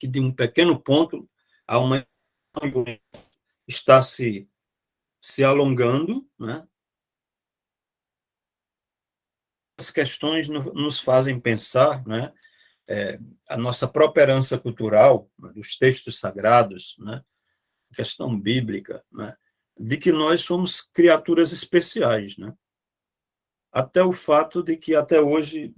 Que de um pequeno ponto a uma está se alongando, né? As questões nos fazem pensar, né? A nossa própria herança cultural, né, dos textos sagrados, né? A questão bíblica, né? De que nós somos criaturas especiais, né? Até o fato de que até hoje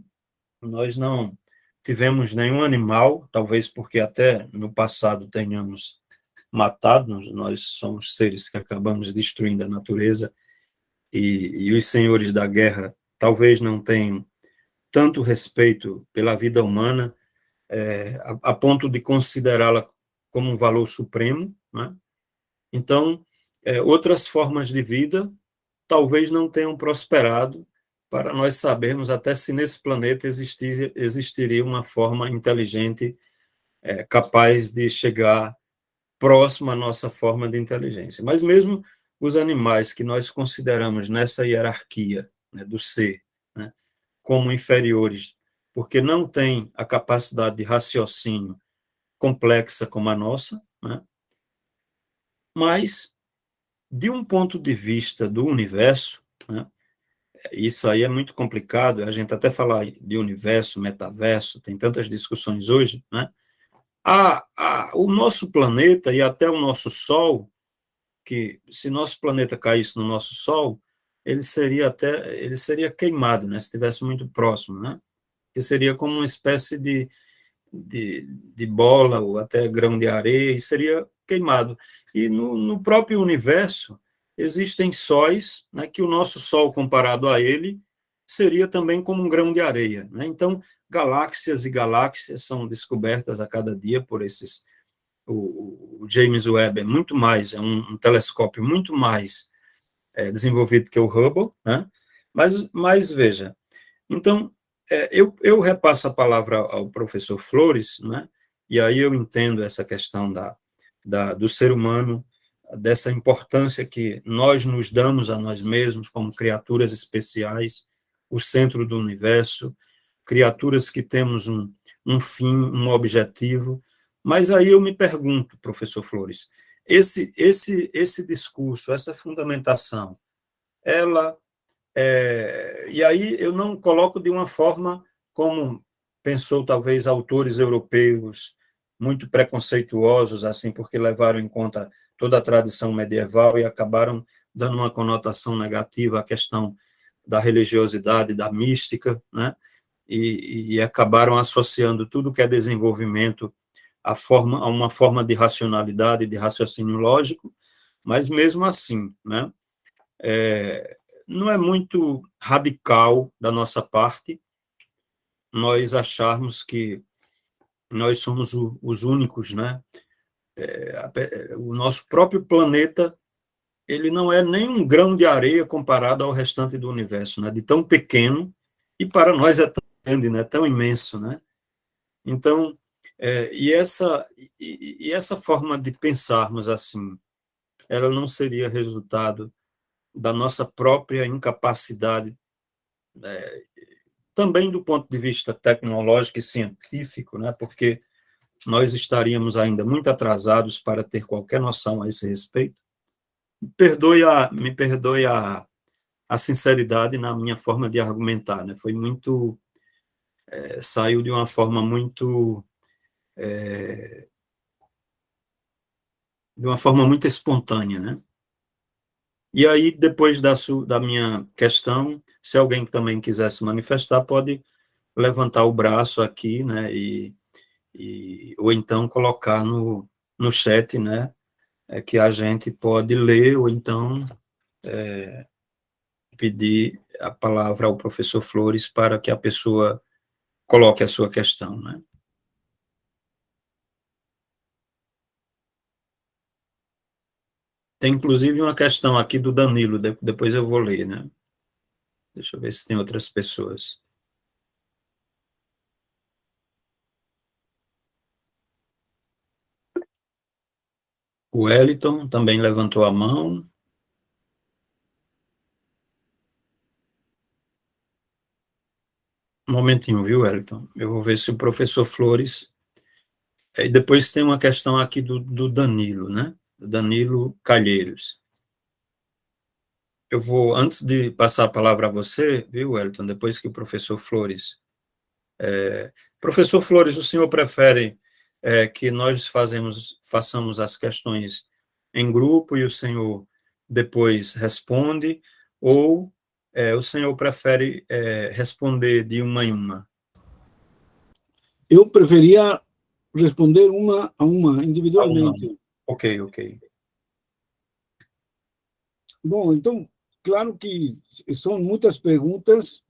nós não tivemos nenhum animal, talvez porque até no passado tenhamos matado, nós somos seres que acabamos destruindo a natureza, e os senhores da guerra talvez não tenham tanto respeito pela vida humana, a ponto de considerá-la como um valor supremo, né? Então, outras formas de vida talvez não tenham prosperado para nós sabermos até se nesse planeta existiria uma forma inteligente capaz de chegar próximo à nossa forma de inteligência. Mas mesmo os animais que nós consideramos nessa hierarquia, né, do ser, né, como inferiores, porque não têm a capacidade de raciocínio complexa como a nossa, né, mas, de um ponto de vista do universo, né, isso aí é muito complicado, a gente até falar de universo, metaverso, tem tantas discussões hoje, né? O nosso planeta e até o nosso Sol, que se nosso planeta caísse no nosso Sol, ele seria queimado, né? Se estivesse muito próximo, né? Que seria como uma espécie de bola ou até grão de areia e seria queimado. E no próprio universo existem sóis, né, que o nosso Sol comparado a ele seria também como um grão de areia, né? Então galáxias e galáxias são descobertas a cada dia por esses o James Webb é muito mais, é um telescópio muito mais desenvolvido que o Hubble, né? Mas veja, então Eu repasso a palavra ao professor Flores, né? E aí eu entendo essa questão do ser humano, dessa importância que nós nos damos a nós mesmos como criaturas especiais, o centro do universo, criaturas que temos um fim, um objetivo. Mas aí eu me pergunto, professor Flores, esse discurso, essa fundamentação, ela e aí eu não coloco de uma forma como pensou talvez autores europeus muito preconceituosos, assim, porque levaram em conta toda a tradição medieval e acabaram dando uma conotação negativa à questão da religiosidade, da mística, né? E acabaram associando tudo que é desenvolvimento a uma forma de racionalidade, de raciocínio lógico, mas mesmo assim, né? Não é muito radical da nossa parte nós acharmos que nós somos os únicos, né? O nosso próprio planeta, ele não é nem um grão de areia comparado ao restante do universo, né? De tão pequeno, e para nós é tão grande, né? Tão imenso, né? Então, e essa forma de pensarmos assim, ela não seria resultado da nossa própria incapacidade, também do ponto de vista tecnológico e científico, né? Porque nós estaríamos ainda muito atrasados para ter qualquer noção a esse respeito. Me perdoe a sinceridade na minha forma de argumentar, né? Foi muito, saiu de uma forma muito espontânea, né? E aí, depois da minha questão, se alguém também quiser se manifestar, pode levantar o braço aqui, né? Ou então colocar no chat, né? Que a gente pode ler, ou então pedir a palavra ao professor Flores para que a pessoa coloque a sua questão, né? Tem, inclusive, uma questão aqui do Danilo, depois eu vou ler, né? Deixa eu ver se tem outras pessoas. O Wellington também levantou a mão. Um momentinho, viu, Wellington? Eu vou ver se o professor Flores... E depois tem uma questão aqui do Danilo, né? Danilo Calheiros. Eu vou, antes de passar a palavra a você, viu, Wellington, depois que o professor Flores... Professor Flores, o senhor prefere que nós façamos as questões em grupo e o senhor depois responde, ou o senhor prefere responder de uma em uma? Eu preferia responder uma a uma, A uma. individualmente. Ok. Bom, então, claro que são muitas perguntas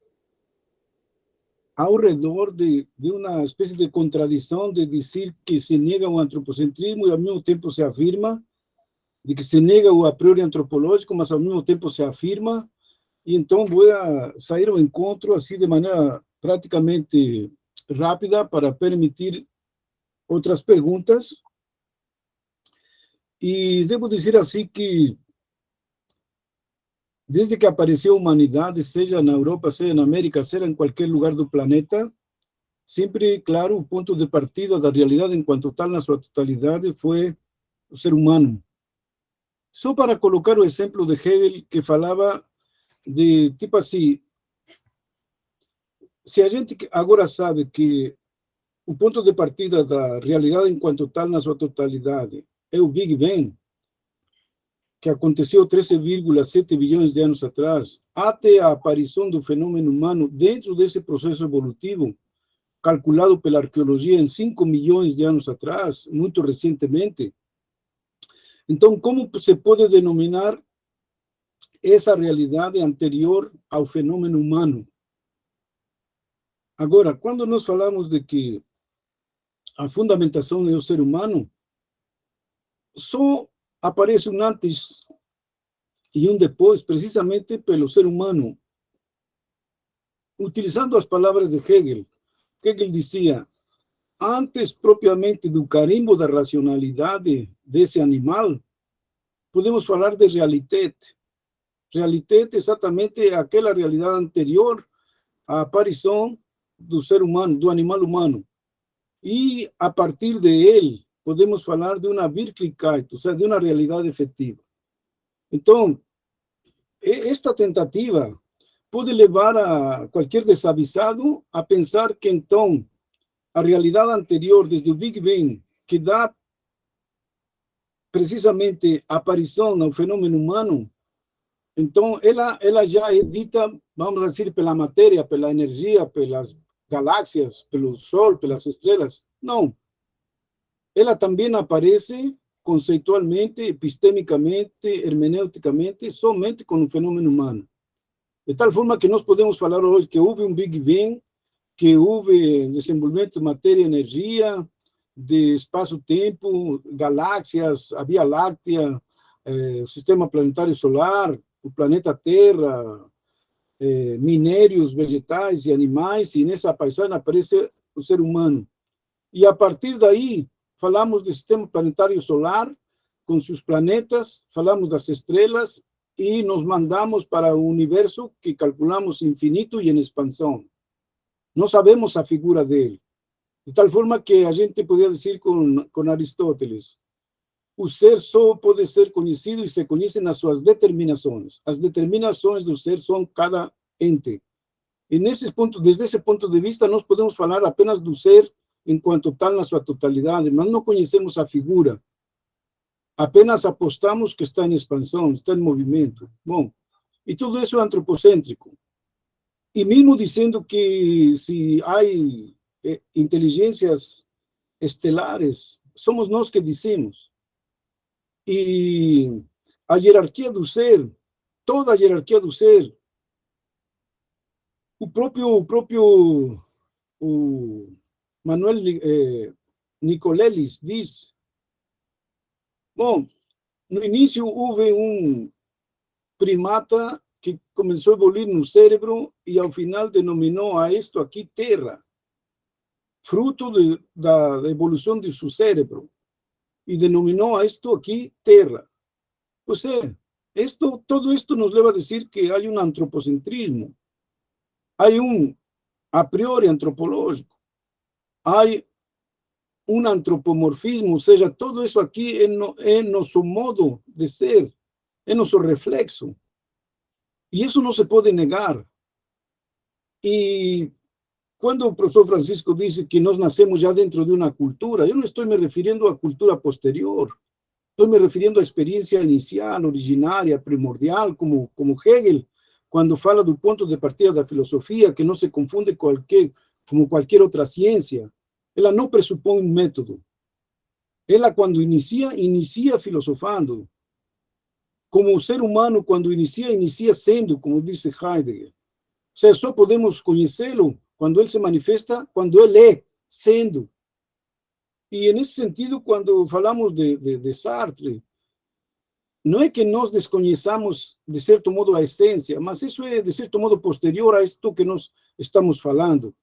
ao redor de uma espécie de contradição de dizer que se nega o antropocentrismo e ao mesmo tempo se afirma, de que se nega o a priori antropológico, mas ao mesmo tempo se afirma, e então vou sair ao encontro assim de maneira praticamente rápida para permitir outras perguntas. E devo dizer assim que desde que apareceu a humanidade, seja na Europa, seja na América, seja em qualquer lugar do planeta, sempre, claro, o ponto de partida da realidade enquanto tal, na sua totalidade, foi o ser humano. Só para colocar o exemplo de Hegel, que falava de, tipo assim, se a gente agora sabe que o ponto de partida da realidade enquanto tal, na sua totalidade, é o Big Bang, que aconteceu 13,7 bilhões de anos atrás, até a aparição do fenômeno humano dentro desse processo evolutivo, calculado pela arqueologia em 5 milhões de anos atrás, muito recentemente. Então, como se pode denominar essa realidade anterior ao fenômeno humano? Agora, quando nós falamos de que a fundamentação é o ser humano, só aparece um antes e um depois, precisamente pelo ser humano utilizando as palavras de Hegel, Hegel dizia, antes propriamente do carimbo da racionalidade desse animal, podemos falar de realidade. Realidade exatamente é aquela realidade anterior à aparição do ser humano, do animal humano. E, a partir de ele, podemos falar de uma Wirklichkeit, ou seja, de uma realidade efetiva. Então, esta tentativa pode levar a qualquer desavisado a pensar que, então, a realidade anterior, desde o Big Bang, que dá precisamente a aparição ao fenômeno humano, então ela já é dita, vamos dizer, pela matéria, pela energia, pelas galáxias, pelo Sol, pelas estrelas. Não. Ela também aparece conceitualmente, epistemicamente, hermeneuticamente, somente com o fenômeno humano. De tal forma que nós podemos falar hoje que houve um Big Bang, que houve desenvolvimento de matéria e energia, de espaço-tempo, galáxias, a Via Láctea, o sistema planetário solar, o planeta Terra, minérios, vegetais e animais, e nessa paisagem aparece o ser humano. E a partir daí, falamos do sistema planetário solar, com seus planetas, falamos das estrelas, e nos mandamos para o universo que calculamos infinito e em expansão. Não sabemos a figura dele. De tal forma que a gente podia dizer com Aristóteles, o ser só pode ser conhecido e se conhece nas suas determinações. As determinações do ser são cada ente. E desde esse ponto de vista, nós podemos falar apenas do ser enquanto tal na sua totalidade, mas não conhecemos a figura. Apenas apostamos que está em expansão, está em movimento. Bom, e tudo isso é antropocêntrico. E mesmo dizendo que se há inteligências estelares, somos nós que dizemos. E a hierarquia do ser, toda a hierarquia do ser, o Manuel Nicolelis diz, bom, no início houve um primata que começou a evoluir no cérebro e ao final denominou a isto aqui Terra, fruto da evolução de seu cérebro, e denominou a isto aqui Terra. Ou seja, todo isto nos leva a dizer que há um antropocentrismo, há um a priori antropológico, há um antropomorfismo, ou seja, tudo isso aqui é nosso modo de ser, é nosso reflexo. E isso não se pode negar. E quando o professor Francisco disse que nós nascemos já dentro de uma cultura, eu não estou me referindo à cultura posterior, estou me referindo à experiência inicial, originária, primordial, como Hegel, quando fala do ponto de partida da filosofia, que não se confunde como qualquer outra ciência. Ela não pressupõe um método. Ela, quando inicia filosofando. Como o ser humano, quando inicia sendo, como disse Heidegger. Ou seja, só podemos conhecê-lo quando ele se manifesta, quando ele é sendo. E, nesse sentido, quando falamos de Sartre, não é que nós desconheçamos, de certo modo, a essência, mas isso é, de certo modo, posterior a isto que nós estamos falando.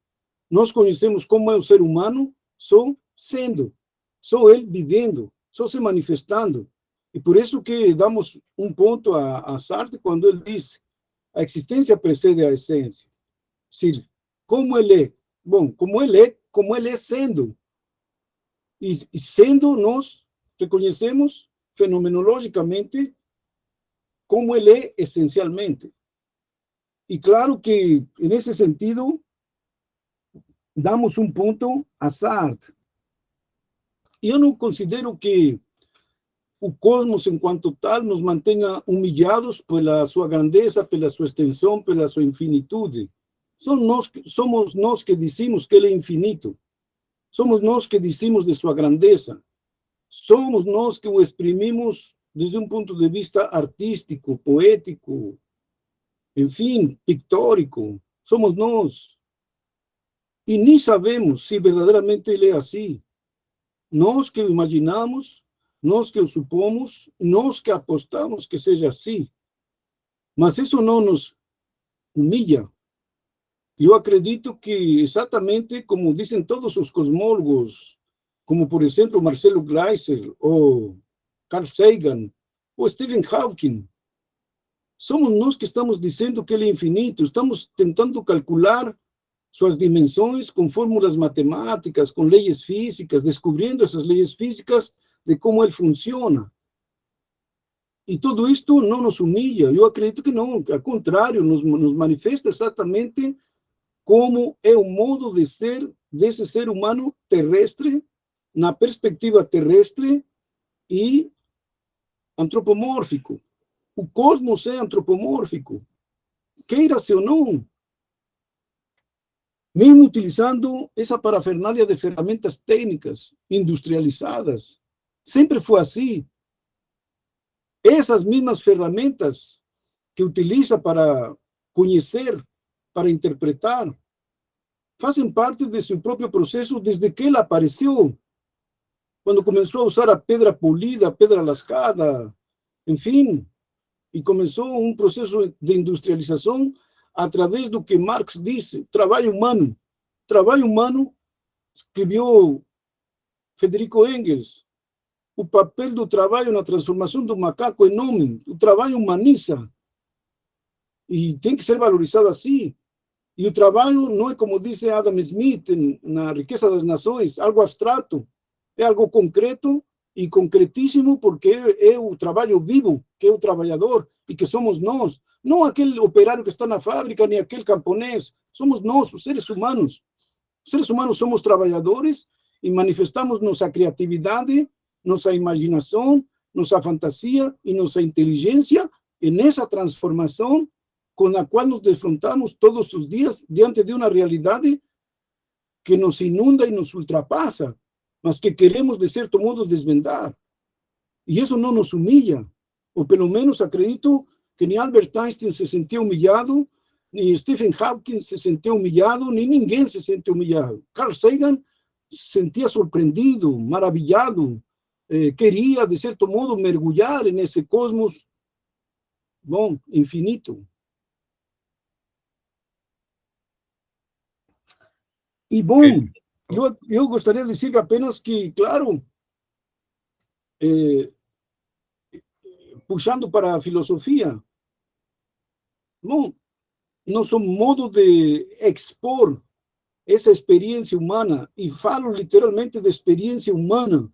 Nós conhecemos como é o ser humano só sendo, só ele vivendo, só se manifestando. E por isso que damos um ponto a Sartre quando ele diz a existência precede a essência. Ou seja, como ele é? Bom, como ele é sendo. E sendo, nós reconhecemos fenomenologicamente como ele é essencialmente. E claro que, nesse sentido, damos um ponto a Sartre. E eu não considero que o cosmos, enquanto tal, nos mantenha humilhados pela sua grandeza, pela sua extensão, pela sua infinitude. Somos nós que dizemos que ele é infinito. Somos nós que dizemos de sua grandeza. Somos nós que o exprimimos desde um ponto de vista artístico, poético, enfim, pictórico. Somos nós. E nem sabemos se verdadeiramente ele é assim. Nós que o imaginamos, nós que o supomos, nós que apostamos que seja assim. Mas isso não nos humilha. Eu acredito que, exatamente como dizem todos os cosmólogos, como, por exemplo, Marcelo Gleiser, ou Carl Sagan, ou Stephen Hawking, somos nós que estamos dizendo que ele é infinito, estamos tentando calcular suas dimensões com fórmulas matemáticas, com leis físicas, descobrindo essas leis físicas de como ele funciona. E tudo isto não nos humilha, eu acredito que não, ao contrário, nos manifesta exatamente como é o modo de ser desse ser humano terrestre, na perspectiva terrestre e antropomórfico. O cosmos é antropomórfico, queira-se ou não, mesmo utilizando essa parafernália de ferramentas técnicas industrializadas. Sempre foi assim. Essas mesmas ferramentas que utiliza para conhecer, para interpretar, fazem parte de seu próprio processo desde que ela apareceu, quando começou a usar a pedra polida, a pedra lascada, enfim, e começou um processo de industrialização através do que Marx disse, trabalho humano. Trabalho humano, escreveu Federico Engels, o papel do trabalho na transformação do macaco em homem. O trabalho humaniza e tem que ser valorizado assim. E o trabalho não é, como disse Adam Smith na Riqueza das Nações, algo abstrato, é algo concreto e concretíssimo, porque é o trabalho vivo, que é o trabalhador e que somos nós, não aquele operário que está na fábrica, nem aquele camponês, somos nós, os seres humanos. Os seres humanos somos trabalhadores e manifestamos nossa criatividade, nossa imaginação, nossa fantasia e nossa inteligência nessa transformação com a qual nos defrontamos todos os dias diante de uma realidade que nos inunda e nos ultrapassa, mas que queremos, de certo modo, desvendar. E isso não nos humilha, ou pelo menos acredito que nem Albert Einstein se sentiu humilhado, nem Stephen Hawking se sentiu humilhado, nem ninguém se sente humilhado. Carl Sagan se sentia surpreendido, maravilhado, queria, de certo modo, mergulhar nesse cosmos, bom, infinito. E, bom, eu gostaria de dizer apenas que, claro, puxando para a filosofia, bom, nosso modo de expor essa experiência humana, e falo literalmente de experiência humana,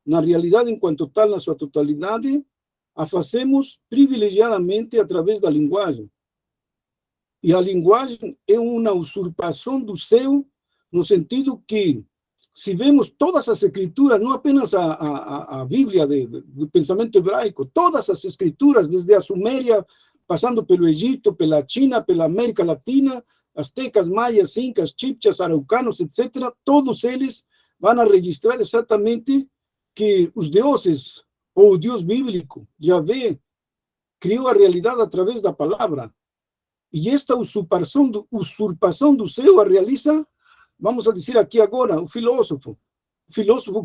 na realidade enquanto tal, na sua totalidade, a fazemos privilegiadamente através da linguagem. E a linguagem é uma usurpação do seu, no sentido que, se vemos todas as escrituras, não apenas a Bíblia do pensamento hebraico, todas as escrituras, desde a Suméria, passando pelo Egito, pela China, pela América Latina, astecas, maias, incas, chipchas, araucanos, etc., todos eles vão a registrar exatamente que os deuses, ou o Deus bíblico, Yahvé, criou a realidade através da palavra. E esta usurpação do céu a realiza, vamos a dizer aqui agora, o filósofo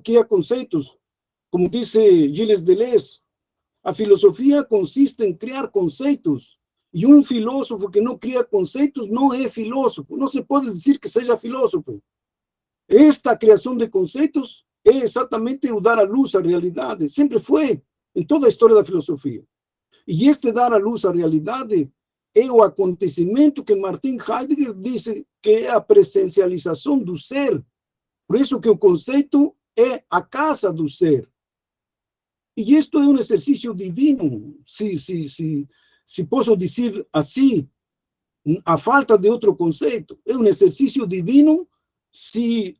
cria conceitos, como disse Gilles Deleuze, a filosofia consiste em criar conceitos, e um filósofo que não cria conceitos não é filósofo, não se pode dizer que seja filósofo. Esta criação de conceitos é exatamente o dar à luz à realidade, sempre foi, em toda a história da filosofia. E este dar à luz à realidade é o acontecimento que Martin Heidegger disse que é a presencialização do ser. Por isso que o conceito é a casa do ser. E isto é um exercício divino, se posso dizer assim, a falta de outro conceito. É um exercício divino se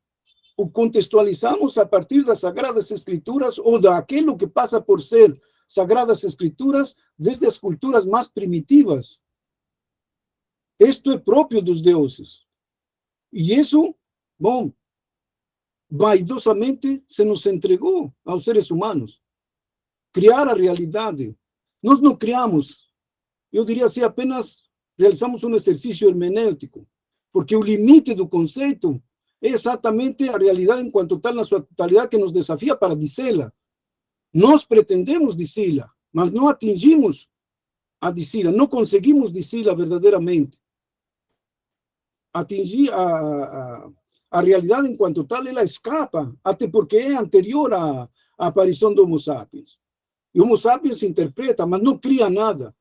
o contextualizamos a partir das Sagradas Escrituras ou daquilo que passa por ser Sagradas Escrituras desde as culturas mais primitivas. Isto é próprio dos deuses. E isso, bom, vaidosamente se nos entregou aos seres humanos. Criar a realidade. Nós não criamos, eu diria assim, apenas realizamos um exercício hermenêutico, porque o limite do conceito é exatamente a realidade enquanto tal, na sua totalidade, que nos desafia para dizê-la. Nós pretendemos dizê-la, mas não atingimos a dizê-la, não conseguimos dizê-la verdadeiramente. atingir a realidade enquanto tal, ela escapa, até porque é anterior à aparição do Homo sapiens. E o Homo sapiens interpreta, mas não cria nada.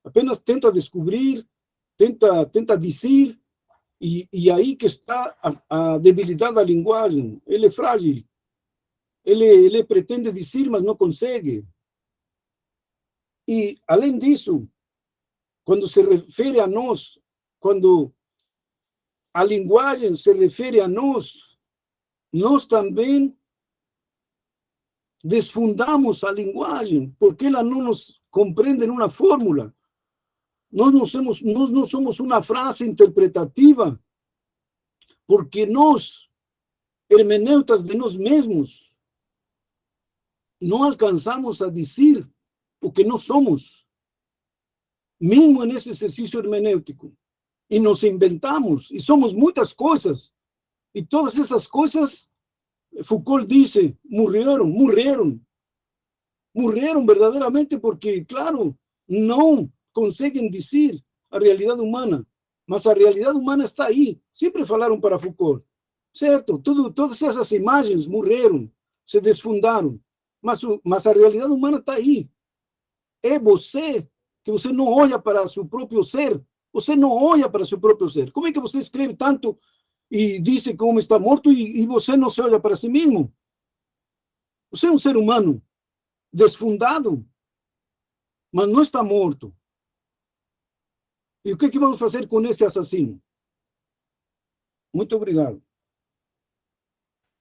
Apenas tenta descobrir, tenta dizer, e aí que está a debilidade da linguagem. Ele é frágil. Ele pretende dizer, mas não consegue. E, além disso, quando se refere a nós, quando a linguagem se refere a nós, nós também desfundamos a linguagem, porque ela não nos compreende em uma fórmula. Nós não somos uma frase interpretativa, porque nós, hermeneutas de nós mesmos, não alcançamos a dizer o que nós somos, mesmo nesse exercício hermenêutico. E nos inventamos, e somos muitas coisas. E todas essas coisas, Foucault disse, morreram verdadeiramente, porque, claro, não conseguem dizer a realidade humana, mas a realidade humana está aí. Sempre falaram para Foucault, certo? Todas essas imagens morreram, se desfundaram, mas a realidade humana está aí. É você, que você não olha para seu próprio ser, você não olha para seu próprio ser. Como é que você escreve tanto e diz que o homem está morto e você não se olha para si mesmo? Você é um ser humano desfundado, mas não está morto. E o que vamos fazer com esse assassino? Muito obrigado.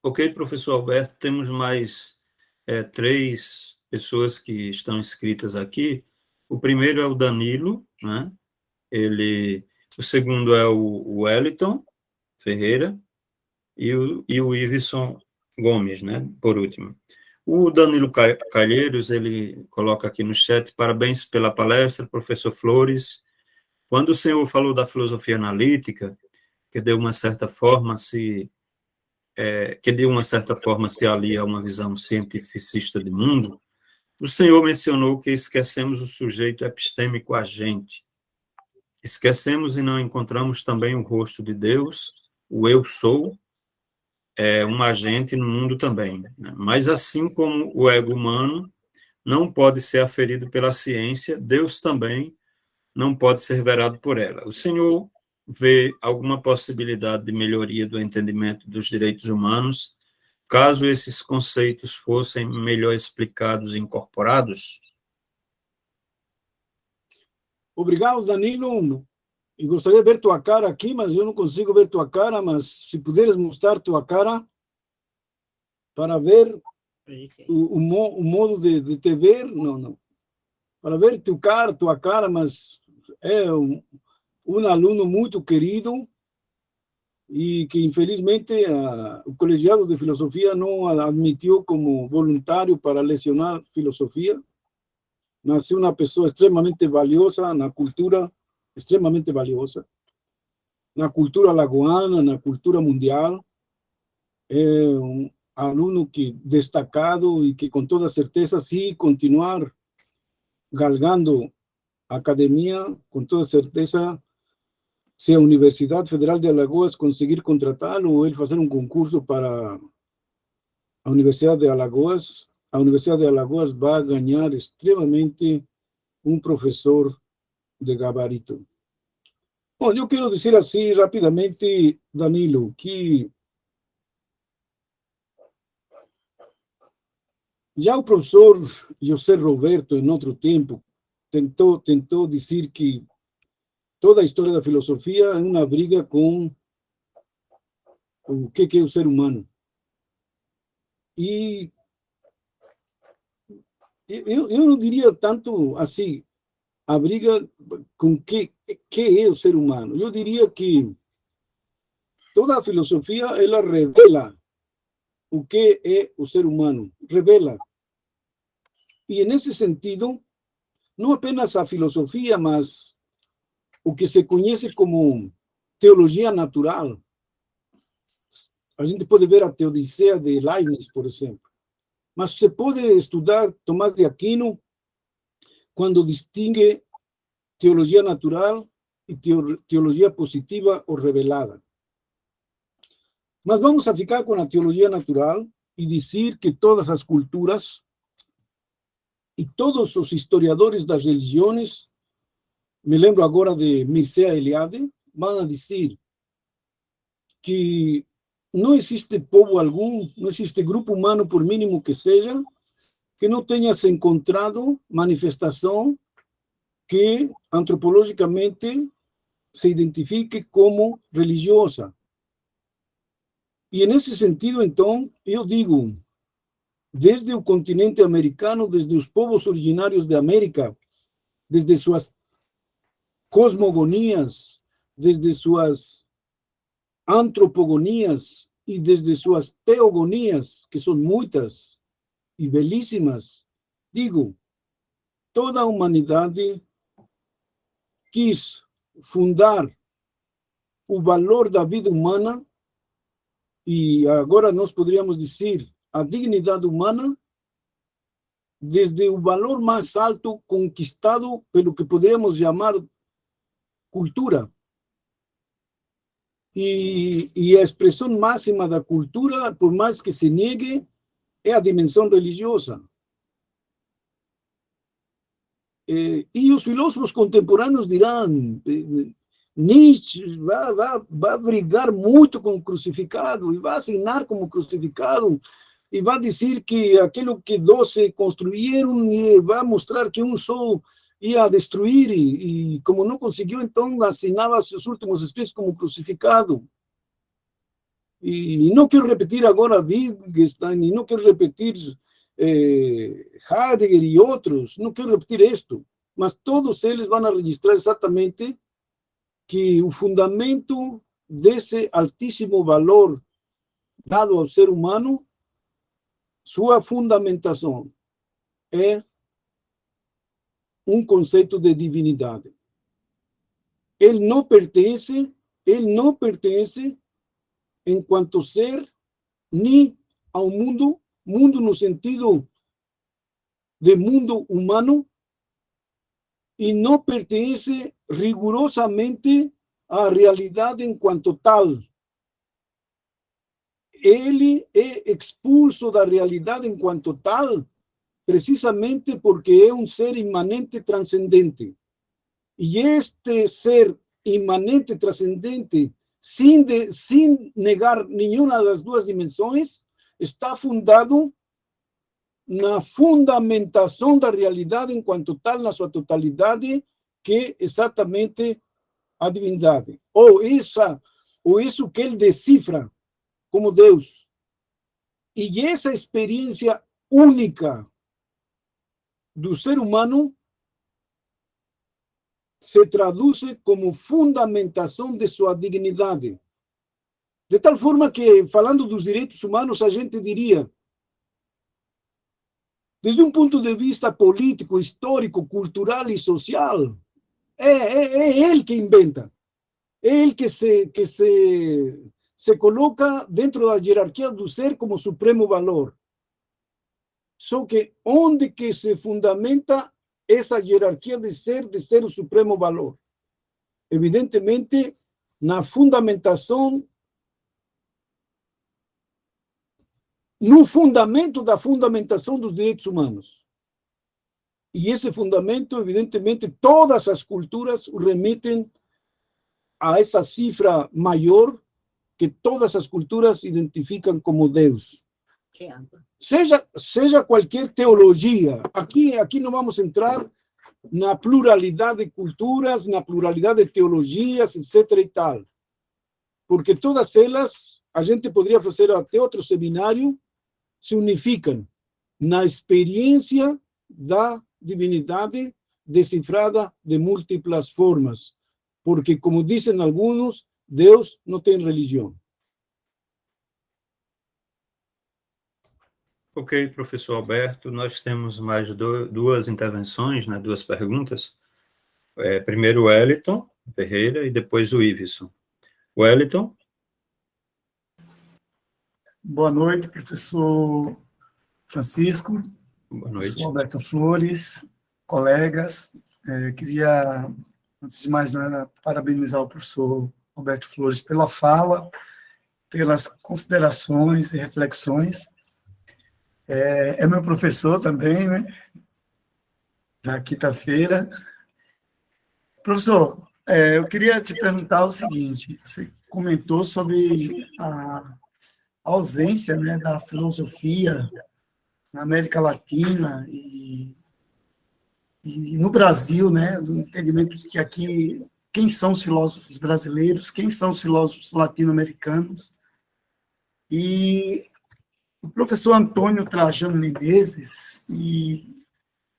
Ok, professor Alberto, temos mais 3 pessoas que estão inscritas aqui. O primeiro é o Danilo, né? O segundo é o Wellington Ferreira e o Iveson Gomes, né? Por último. O Danilo Calheiros, ele coloca aqui no chat: parabéns pela palestra, professor Flores. Quando o senhor falou da filosofia analítica, que de uma certa forma se alia a uma visão cientificista de mundo, o senhor mencionou que esquecemos o sujeito epistêmico agente. Esquecemos e não encontramos também o rosto de Deus, o eu sou, um agente no mundo também, né? Mas assim como o ego humano não pode ser aferido pela ciência, Deus também não pode ser verado por ela. O senhor vê alguma possibilidade de melhoria do entendimento dos direitos humanos, caso esses conceitos fossem melhor explicados e incorporados? Obrigado, Danilo. E gostaria de ver tua cara aqui, mas eu não consigo ver tua cara, mas se puderes mostrar tua cara para ver o modo de te ver, não. Para ver tua cara, mas é um aluno muito querido e que, infelizmente, o colegiado de filosofia não admitiu como voluntário para lecionar filosofia, mas é uma pessoa extremamente valiosa na cultura, extremamente valiosa, na cultura lagoana, na cultura mundial. É um aluno que destacado e que, com toda certeza, se continuar galgando a academia, com toda certeza, se a Universidade Federal de Alagoas conseguir contratá-lo ou ele fazer um concurso para a Universidade de Alagoas, a Universidade de Alagoas vai ganhar extremamente um professor de gabarito. Bom, eu quero dizer assim rapidamente, Danilo, que já o professor José Roberto, em outro tempo, tentou dizer que toda a história da filosofia é uma briga com o que é o ser humano. E eu não diria tanto assim, a briga com que é o ser humano. Eu diria que toda a filosofia, ela revela o que é o ser humano, revela. E, nesse sentido, não apenas a filosofia, mas o que se conhece como teologia natural. A gente pode ver a Teodiceia de Leibniz, por exemplo. Mas você pode estudar Tomás de Aquino quando distingue teologia natural e teologia positiva ou revelada. Mas vamos a ficar com a teologia natural e dizer que todas as culturas e todos os historiadores das religiões, me lembro agora de Mircea Eliade, vão a dizer que não existe povo algum, não existe grupo humano, por mínimo que seja, que não tenha se encontrado manifestação que antropologicamente se identifique como religiosa. E nesse sentido, então, eu digo, desde o continente americano, desde os povos originários da América, desde suas cosmogonias, desde suas antropogonias e desde suas teogonias, que são muitas e belíssimas, digo, toda a humanidade quis fundar o valor da vida humana, e agora nós poderíamos dizer a dignidade humana, desde o valor mais alto conquistado pelo que poderíamos chamar cultura. E a expressão máxima da cultura, por mais que se negue, é a dimensão religiosa. E os filósofos contemporâneos dirão, Nietzsche vai brigar muito com o crucificado, e vai assinar como crucificado, e vai dizer que aquilo que 12 construíram, e vai mostrar que um só ia destruir, e como não conseguiu, então assinava seus últimos escritos como crucificado. E não quero repetir agora Wittgenstein, e não quero repetir Heidegger e outros, não quero repetir isto, mas todos eles vão registrar exatamente que o fundamento desse altíssimo valor dado ao ser humano, sua fundamentação é um conceito de divindade. Ele não pertence enquanto ser nem ao mundo no sentido de mundo humano, e não pertence rigorosamente à realidade enquanto tal. Ele é expulso da realidade enquanto tal, precisamente porque é um ser imanente transcendente. E este ser imanente transcendente, sem negar nenhuma das duas dimensões, está fundado na fundamentação da realidade enquanto tal, na sua totalidade, que é exatamente a divindade. Ou isso que ele decifra como Deus. E essa experiência única do ser humano se traduz como fundamentação de sua dignidade. De tal forma que, falando dos direitos humanos, a gente diria, desde um ponto de vista político, histórico, cultural e social, é ele que inventa. É ele que se coloca dentro da hierarquia do ser como supremo valor. Só que onde que se fundamenta essa hierarquia de ser o supremo valor? Evidentemente, na fundamentação, no fundamento da fundamentação dos direitos humanos. E esse fundamento, evidentemente, todas as culturas o remitem a essa cifra maior que todas as culturas identificam como Deus. Seja qualquer teologia, aqui não vamos entrar na pluralidade de culturas, na pluralidade de teologias, etc. e tal. Porque todas elas, a gente poderia fazer até outro seminário, se unificam na experiência da divinidade decifrada de múltiplas formas. Porque, como dizem alguns, Deus não tem religião. Ok, professor Alberto, nós temos mais duas intervenções, né, duas perguntas. Primeiro o Wellington Ferreira e depois o Iveson. Wellington. Boa noite, professor Francisco. Boa noite. Professor Alberto Flores, colegas. Queria Antes de mais nada, parabenizar o professor Roberto Flores pela fala, pelas considerações e reflexões. É meu professor também, né? Na quinta-feira. Professor, eu queria te perguntar o seguinte: você comentou sobre a ausência, né, da filosofia na América Latina e no Brasil, né, do entendimento de que aqui, quem são os filósofos brasileiros, quem são os filósofos latino-americanos. E o professor Antônio Trajano Menezes e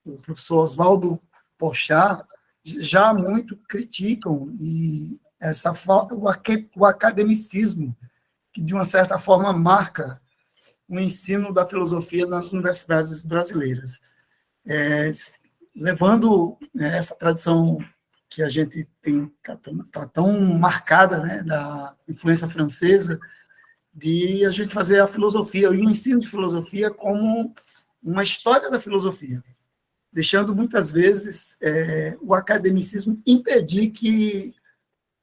o professor Oswaldo Porchat já muito criticam e essa falta, o academicismo, que de uma certa forma marca o ensino da filosofia nas universidades brasileiras. Levando, né, essa tradição que a gente tem, tá tão marcada, né, da influência francesa, de a gente fazer a filosofia, e o ensino de filosofia como uma história da filosofia, deixando muitas vezes o academicismo impedir que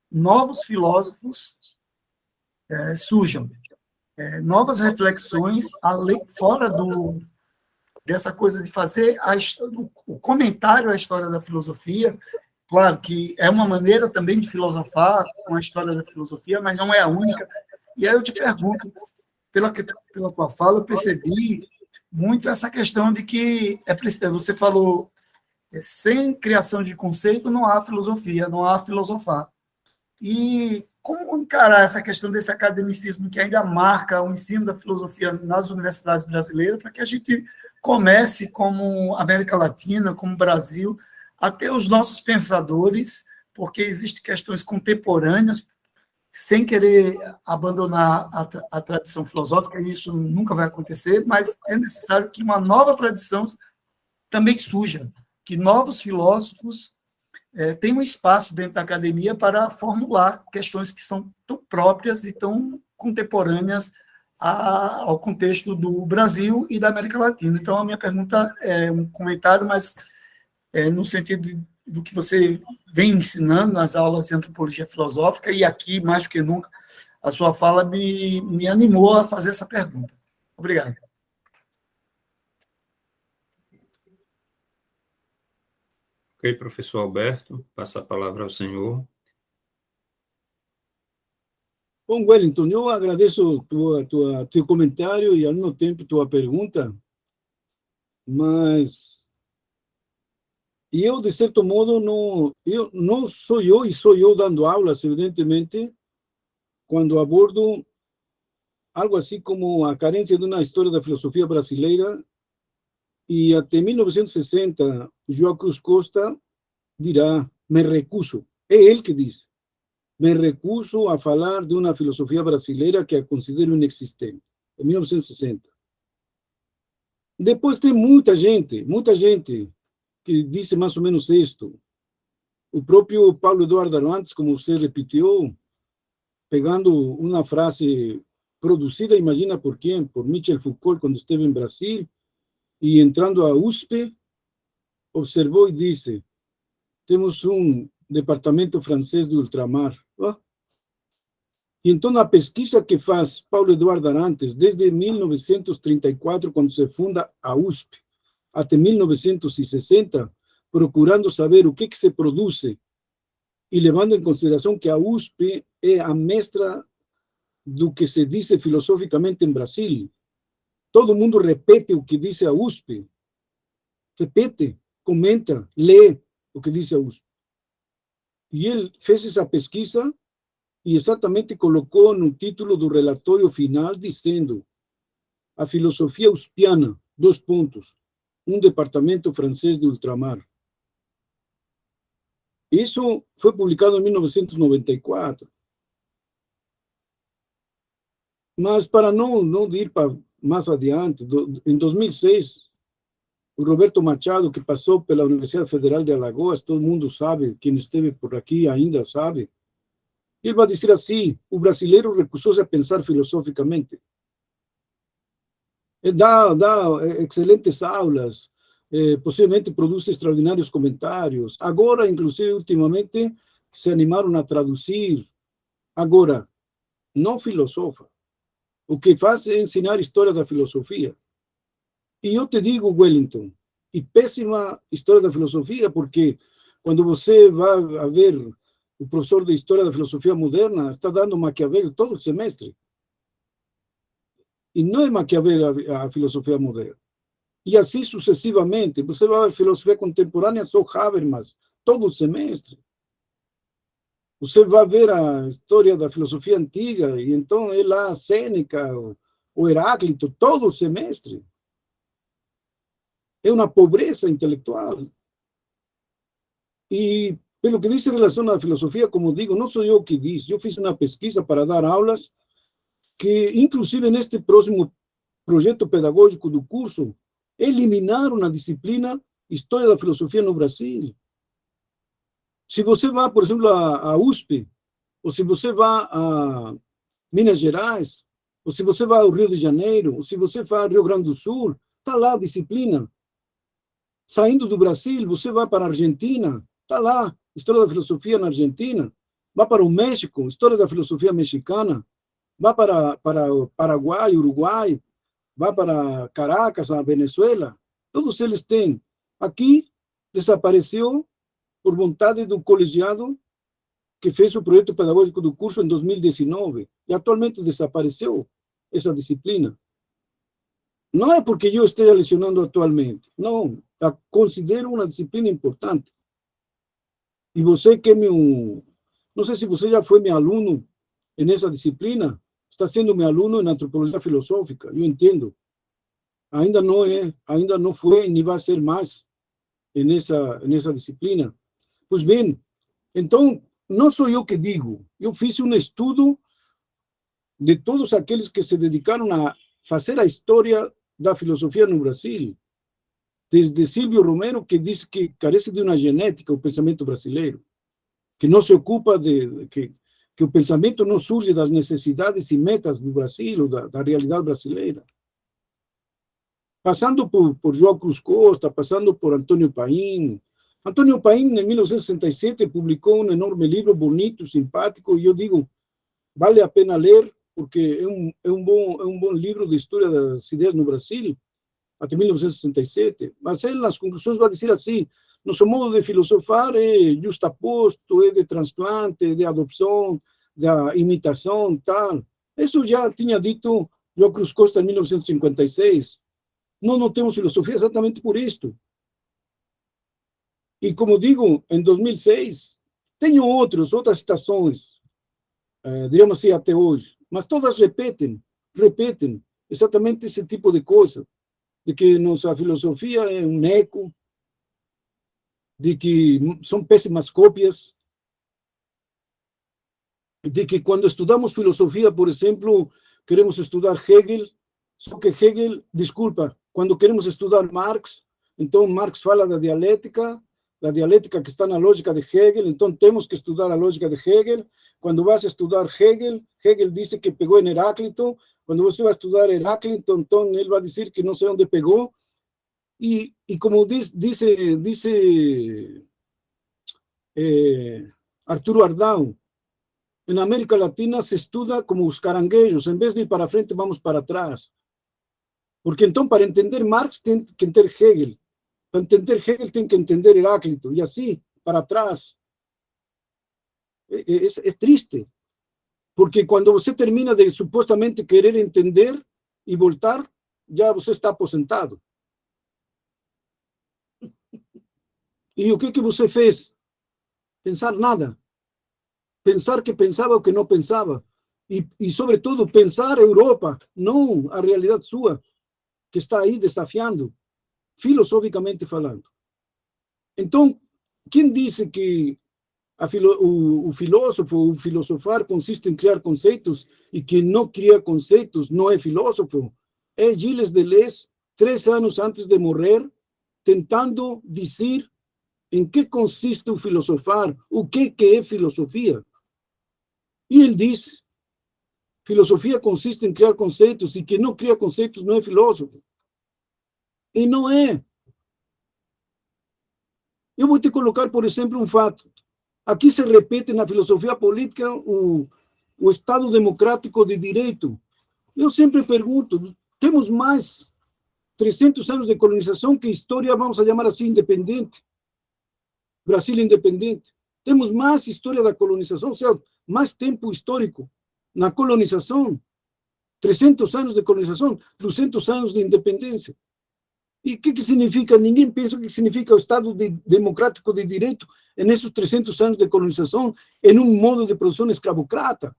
novos filósofos surjam, novas reflexões fora dessa coisa de fazer o comentário à história da filosofia. Claro que é uma maneira também de filosofar com a história da filosofia, mas não é a única. E aí eu te pergunto, pela tua fala, eu percebi muito essa questão de que você falou, sem criação de conceito não há filosofia, não há filosofar. E como encarar essa questão desse academicismo que ainda marca o ensino da filosofia nas universidades brasileiras, para que a gente comece, como América Latina, como Brasil, a ter os nossos pensadores, porque existem questões contemporâneas, sem querer abandonar a tradição filosófica, e isso nunca vai acontecer, mas é necessário que uma nova tradição também surja, que novos filósofos tenham um espaço dentro da academia para formular questões que são tão próprias e tão contemporâneas ao contexto do Brasil e da América Latina. Então, a minha pergunta é um comentário, mas no sentido do que você vem ensinando nas aulas de antropologia filosófica, e aqui, mais do que nunca, a sua fala me animou a fazer essa pergunta. Obrigado. Ok, professor Alberto, passa a palavra ao senhor. Bom, Wellington, eu agradeço teu comentário e, ao mesmo tempo, tua pergunta, mas eu, de certo modo, não sou eu, e sou eu dando aulas, evidentemente, quando abordo algo assim como a carência de uma história da filosofia brasileira, e até 1960, João Cruz Costa dirá, me recuso, é ele que diz, me recuso a falar de uma filosofia brasileira que a considero inexistente, em 1960. Depois tem muita gente que disse mais ou menos isto. O próprio Paulo Eduardo Arantes, como você repetiu, pegando uma frase produzida, imagina por quem? Por Michel Foucault, quando esteve em Brasil, e entrando à USP, observou e disse, temos um departamento francês de ultramar. E então a pesquisa que faz Paulo Eduardo Arantes, desde 1934, quando se funda a USP, até 1960, procurando saber o que se produz, e levando em consideração que a USP é a mestra do que se diz filosoficamente em Brasil. Todo mundo repete o que diz a USP, repete, comenta, lê o que diz a USP. E ele fez essa pesquisa e exatamente colocou no título do relatório final, dizendo a filosofia uspiana, um departamento francês de ultramar. Isso foi publicado em 1994. Mas para não ir para mais adiante, em 2006, o Roberto Machado, que passou pela Universidade Federal de Alagoas, todo mundo sabe, quem esteve por aqui ainda sabe, ele vai dizer assim, o brasileiro recusou-se a pensar filosoficamente. Dá excelentes aulas, possivelmente produz extraordinários comentários. Agora, inclusive, ultimamente, se animaram a traduzir. Agora, não filosofa. O que faz é ensinar história da filosofia. E eu te digo, Wellington, e péssima história da filosofia, porque quando você vai a ver o professor de História da Filosofia Moderna, está dando Maquiavel todo o semestre. E não é Maquiavel a filosofia moderna. E assim sucessivamente. Você vai ver filosofia contemporânea, só Habermas, todo o semestre. Você vai ver a história da filosofia antiga, e então é lá Sêneca, o Heráclito, todo o semestre. É uma pobreza intelectual. E, pelo que diz em relação à filosofia, como digo, não sou eu que diz. Eu fiz uma pesquisa para dar aulas que, inclusive, neste próximo projeto pedagógico do curso, eliminaram a disciplina História da Filosofia no Brasil. Se você vai, por exemplo, à USP, ou se você vai a Minas Gerais, ou se você vai ao Rio de Janeiro, ou se você vai ao Rio Grande do Sul, está lá a disciplina. Saindo do Brasil, você vai para a Argentina, está lá, História da Filosofia na Argentina. Vai para o México, História da Filosofia mexicana. Vai para o Paraguai, Uruguai, vai para Caracas, a Venezuela. Todos eles têm. Aqui desapareceu por vontade do colegiado que fez o projeto pedagógico do curso em 2019. E atualmente desapareceu essa disciplina. Não é porque eu esteja lecionando atualmente. Não, a considero uma disciplina importante. E você que é meu... Não sei se você já foi meu aluno nessa disciplina, está sendo meu aluno em antropologia filosófica, eu entendo. Ainda não é, ainda não foi, nem vai ser mais nessa disciplina. Pois bem, então, não sou eu que digo. Eu fiz um estudo de todos aqueles que se dedicaram a fazer a história da filosofia no Brasil, desde Silvio Romero, que diz que carece de uma genética o pensamento brasileiro, que não se ocupa que o pensamento não surge das necessidades e metas do Brasil, da realidade brasileira. Passando por João Cruz Costa, passando por Antônio Paim. Antônio Paim, em 1967, publicou um enorme livro, bonito, simpático, e eu digo, vale a pena ler, porque é um bom livro de história das ideias no Brasil, até 1967. Mas ele, nas conclusões, vai dizer assim, nosso modo de filosofar é justaposto, é de transplante, é de adopção, da imitação, tal. Isso já tinha dito João Cruz Costa em 1956. Nós não temos filosofia exatamente por isto. E, como digo, em 2006, tenho outras citações, digamos assim, até hoje, mas todas repetem exatamente esse tipo de coisa, de que nossa filosofia é um eco, de que são péssimas cópias, de que quando estudamos filosofia, por exemplo, queremos estudar Hegel, só que Hegel, desculpa, quando queremos estudar Marx, então Marx fala da dialética que está na lógica de Hegel, então temos que estudar a lógica de Hegel. Quando vas a estudar Hegel, Hegel diz que pegou em Heráclito, quando você vai estudar Heráclito, então ele vai dizer que não sei onde pegou, e como dice Arturo Ardão, na América Latina se estuda como os caranguejos, em vez de ir para frente, vamos para trás. Porque então, para entender Marx, tem que entender Hegel. Para entender Hegel, tem que entender Heráclito, e assim, para trás. É triste, porque quando você termina de supostamente querer entender e voltar, já você está aposentado. E o que você fez? Pensar nada. Pensar que pensava o que não pensava. E sobretudo, pensar a Europa, não a realidade sua, que está aí desafiando, filosoficamente falando. Então, quem disse que o filósofo, o filosofar, consiste em criar conceitos e que não cria conceitos não é filósofo? É Gilles Deleuze, 3 anos antes de morrer, tentando dizer em que consiste o filosofar, o que é filosofia. E ele diz, filosofia consiste em criar conceitos e que não cria conceitos não é filósofo. E não é. Eu vou te colocar, por exemplo, um fato. Aqui se repete na filosofia política o Estado democrático de direito. Eu sempre pergunto, temos mais 300 anos de colonização que história, vamos a chamar assim, independente. Brasil independente. Temos mais história da colonização, ou seja, mais tempo histórico na colonização. 300 anos de colonização, 200 anos de independência. E o que significa? Ninguém pensa o que significa o Estado democrático de direito nesses 300 anos de colonização, em um modo de produção escravocrata,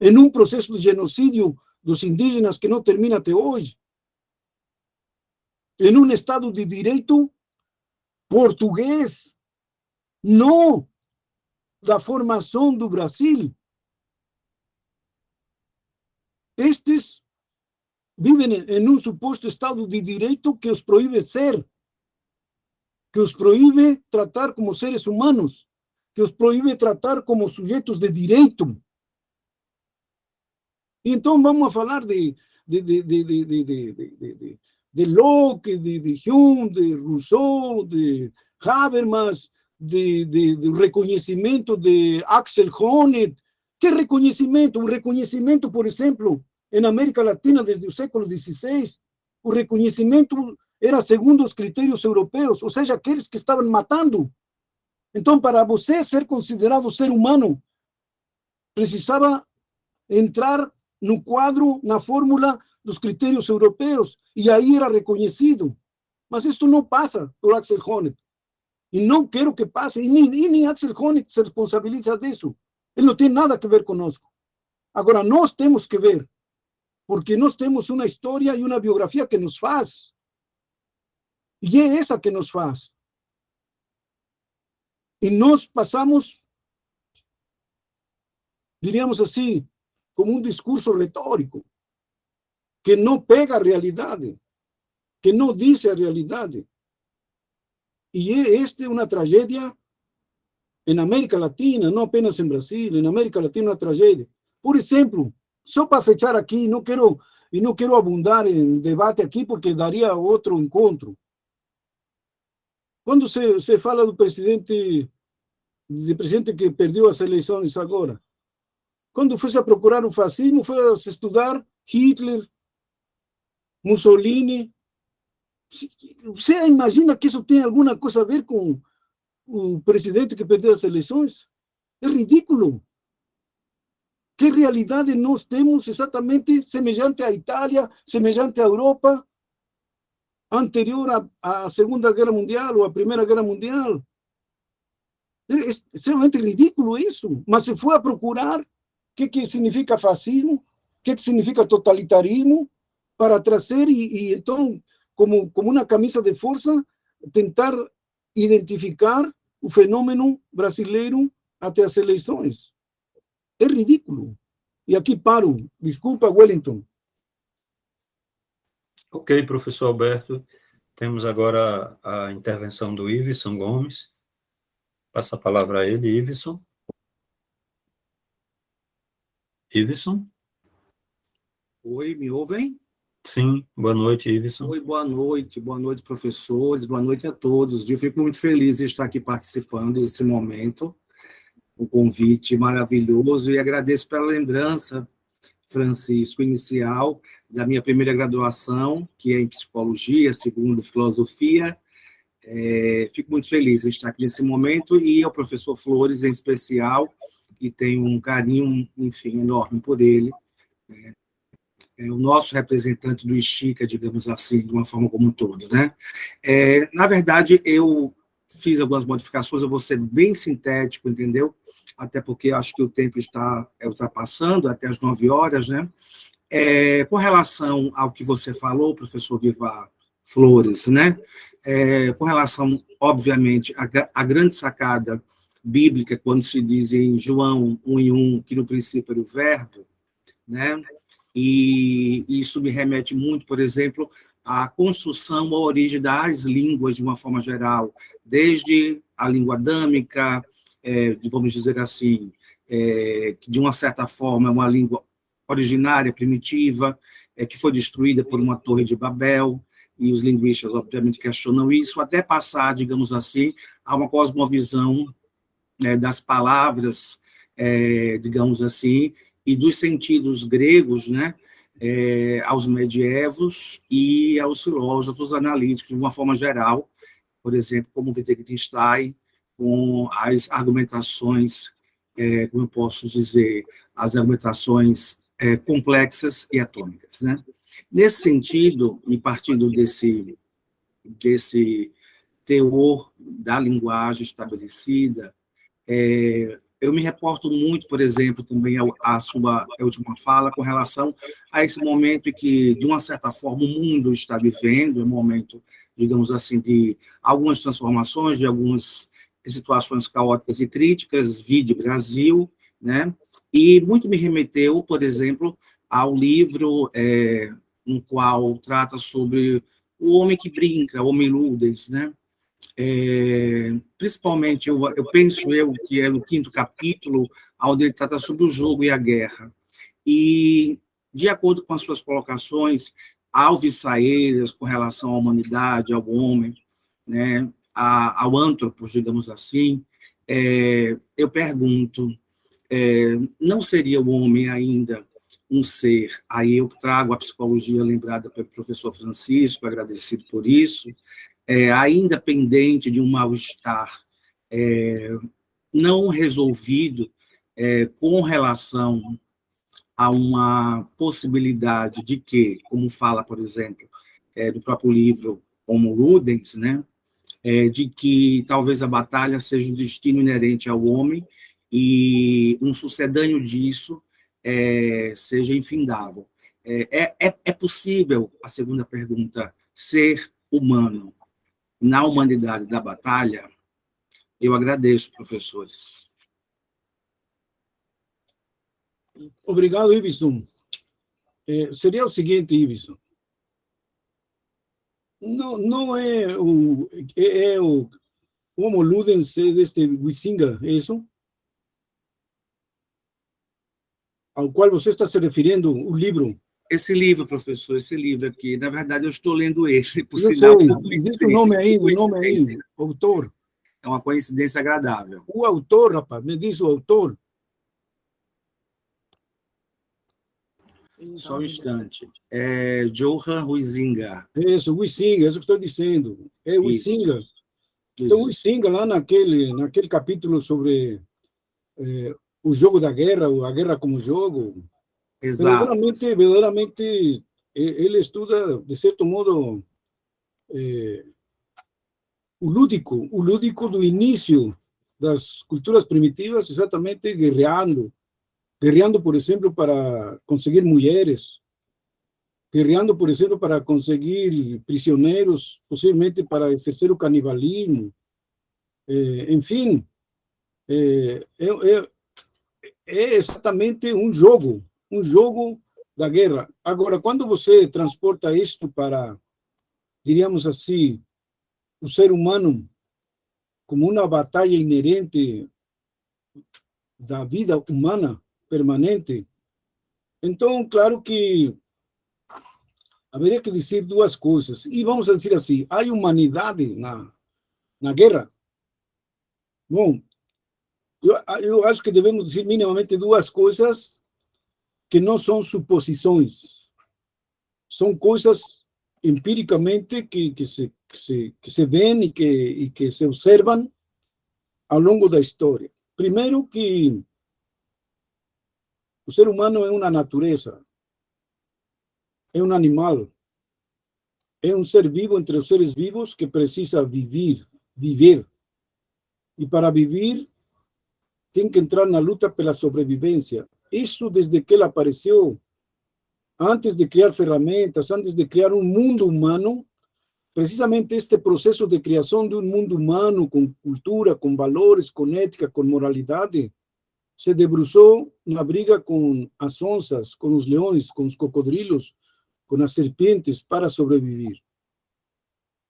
em um processo de genocídio dos indígenas que não termina até hoje, em um Estado de direito português, não da formação do Brasil. Estes vivem em um suposto Estado de direito que os proíbe ser, que os proíbe tratar como seres humanos, que os proíbe tratar como sujeitos de direito. Então vamos falar de Locke, de Hume, de Rousseau, de Habermas, de reconhecimento de Axel Honneth. Que reconhecimento? Um reconhecimento, por exemplo, em América Latina desde o século XVI, o reconhecimento era segundo os critérios europeus, ou seja, aqueles que estavam matando. Então, para você ser considerado ser humano, precisava entrar no quadro, na fórmula dos critérios europeus, e aí era reconhecido. Mas isto não passa por Axel Honneth. E não quero que passe, e nem Axel Honneth se responsabiliza disso. Ele não tem nada a ver conosco. Agora, nós temos que ver, porque nós temos uma história e uma biografia que nos faz. E é essa que nos faz. E nós passamos, diríamos assim, como um discurso retórico, que não pega a realidade, que não diz a realidade. E esta é uma tragédia em América Latina, não apenas em Brasil, em América Latina é uma tragédia. Por exemplo, só para fechar aqui, não quero abundar em debate aqui, porque daria outro encontro. Quando se fala do presidente que perdeu as eleições agora, quando foi a procurar o fascismo, foi a estudar Hitler, Mussolini. Você imagina que isso tem alguma coisa a ver com o presidente que perdeu as eleições? É ridículo. Que realidade nós temos exatamente semelhante à Itália, semelhante à Europa, anterior à Segunda Guerra Mundial ou à Primeira Guerra Mundial? É extremamente ridículo isso. Mas se for a procurar o que significa fascismo, o que significa totalitarismo, para trazer e então, como uma camisa de força, tentar identificar o fenômeno brasileiro até as eleições. É ridículo. E aqui paro. Desculpa, Wellington. Ok, professor Alberto. Temos agora a intervenção do Iveson Gomes. Passa a palavra a ele, Iveson. Iveson? Oi, me ouvem? Sim, boa noite, Iveson. Oi, boa noite, professores, boa noite a todos. Eu fico muito feliz de estar aqui participando desse momento, um convite maravilhoso, e agradeço pela lembrança, Francisco, inicial da minha primeira graduação, que é em psicologia, segunda filosofia. Fico muito feliz de estar aqui nesse momento, e ao professor Flores em especial, e tenho um carinho, enfim, enorme por ele, né? É o nosso representante do Estica, digamos assim, de uma forma como um todo, né? Na verdade, eu fiz algumas modificações, eu vou ser bem sintético, entendeu? Até porque acho que o tempo está ultrapassando, até as 9 horas, né? Com relação ao que você falou, professor Vivar Flores, né? Com relação, obviamente, à grande sacada bíblica, quando se diz em João 1:1, que no princípio era o verbo, né? E isso me remete muito, por exemplo, à construção, à origem das línguas, de uma forma geral, desde a língua adâmica, vamos dizer assim, que de uma certa forma é uma língua originária, primitiva, que foi destruída por uma torre de Babel, e os linguistas, obviamente, questionam isso, até passar, digamos assim, a uma cosmovisão das palavras, digamos assim, e dos sentidos gregos, né, aos medievos e aos filósofos analíticos, de uma forma geral, por exemplo, como Wittgenstein, com as argumentações, como eu posso dizer, as argumentações complexas e atômicas, né? Nesse sentido, e partindo desse teor da linguagem estabelecida, eu me reporto muito, por exemplo, também à sua última fala, com relação a esse momento em que, de uma certa forma, o mundo está vivendo, um momento, digamos assim, de algumas transformações, de algumas situações caóticas e críticas, vide Brasil, né? E muito me remeteu, por exemplo, ao livro no qual trata sobre o homem que brinca, homem ludens, né? Principalmente, eu penso que é no 5º capítulo, onde ele trata sobre o jogo e a guerra. E, de acordo com as suas colocações, alvissaeiras com relação à humanidade, ao homem, né, ao antropos, digamos assim, eu pergunto, não seria o homem ainda um ser, aí eu trago a psicologia lembrada pelo professor Francisco, agradecido por isso, ainda pendente de um mal-estar não resolvido com relação a uma possibilidade de que, como fala, por exemplo, do próprio livro Homo Ludens, né, de que talvez a batalha seja um destino inerente ao homem e um sucedâneo disso seja infindável. É possível, a segunda pergunta, ser humano na humanidade da batalha? Eu agradeço, professores. Obrigado, Ibson. Seria o seguinte, Ibson. Não é o Homo Ludens deste Huizinga, é isso? Ao qual você está se referindo, o livro? Esse livro, professor, esse livro aqui, na verdade, eu estou lendo ele, por Não sinal, sei, existe o nome aí, o autor. É uma coincidência agradável. O autor, rapaz, me diz o autor. Só um instante. Johann Huizinga. Isso, Huizinga, isso que estou dizendo. É Huizinga. Então, Huizinga, lá naquele capítulo sobre o jogo da guerra, a guerra como jogo, verdadeiramente ele estuda, de certo modo, o lúdico do início das culturas primitivas, exatamente guerreando, por exemplo, para conseguir mulheres, guerreando, por exemplo, para conseguir prisioneiros, possivelmente para exercer o canibalismo, enfim, é exatamente um jogo da guerra. Agora, quando você transporta isto para, diríamos assim, o ser humano como uma batalha inerente da vida humana permanente, então, claro que haveria que dizer duas coisas. E vamos dizer assim, há humanidade na guerra? Bom, eu acho que devemos dizer minimamente duas coisas que não são suposições. São coisas empiricamente que se veem e que se observam ao longo da história. Primeiro, que o ser humano é uma natureza, é um animal, é um ser vivo entre os seres vivos que precisa viver. E para viver, tem que entrar na luta pela sobrevivência. Isso desde que ele apareceu, antes de criar ferramentas, antes de criar um mundo humano, precisamente este processo de criação de um mundo humano com cultura, com valores, com ética, com moralidade, se debruçou na briga com as onças, com os leões, com os cocodrilos, com as serpentes para sobreviver.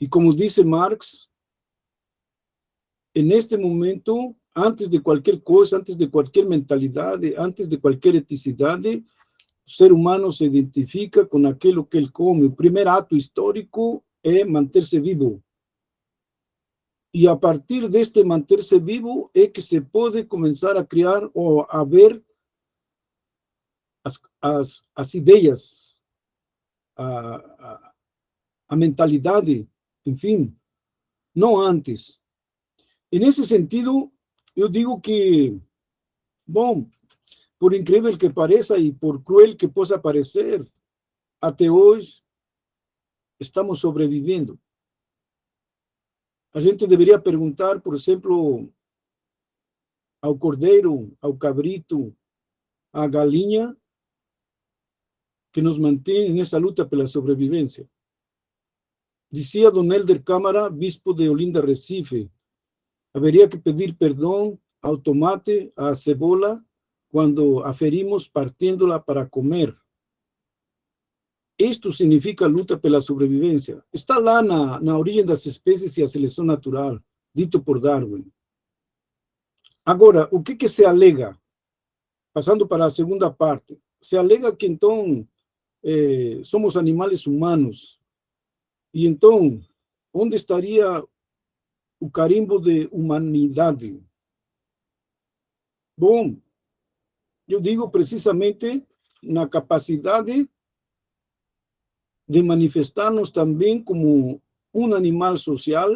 E como disse Marx, neste momento, antes de qualquer coisa, antes de qualquer mentalidade, antes de qualquer eticidade, o ser humano se identifica com aquilo que ele come. O primeiro ato histórico é manter-se vivo. E a partir deste manter-se vivo é que se pode começar a criar ou a ver as ideias, a mentalidade, enfim, não antes. E nesse sentido, eu digo que, bom, por incrível que pareça e por cruel que possa parecer, até hoje estamos sobrevivendo. A gente deveria perguntar, por exemplo, ao cordeiro, ao cabrito, à galinha, que nos mantém nessa luta pela sobrevivência. Dizia Dom Helder Câmara, bispo de Olinda, Recife, haveria que pedir perdão ao tomate, à cebola, quando a ferimos partindo-la para comer. Isto significa luta pela sobrevivência. Está lá na origem das espécies e a seleção natural, dito por Darwin. Agora, o que se alega? Passando para a segunda parte. Se alega que, então, somos animais humanos. E, então, onde estaria o carimbo de humanidade? Bom, eu digo precisamente na capacidade de manifestar-nos também como um animal social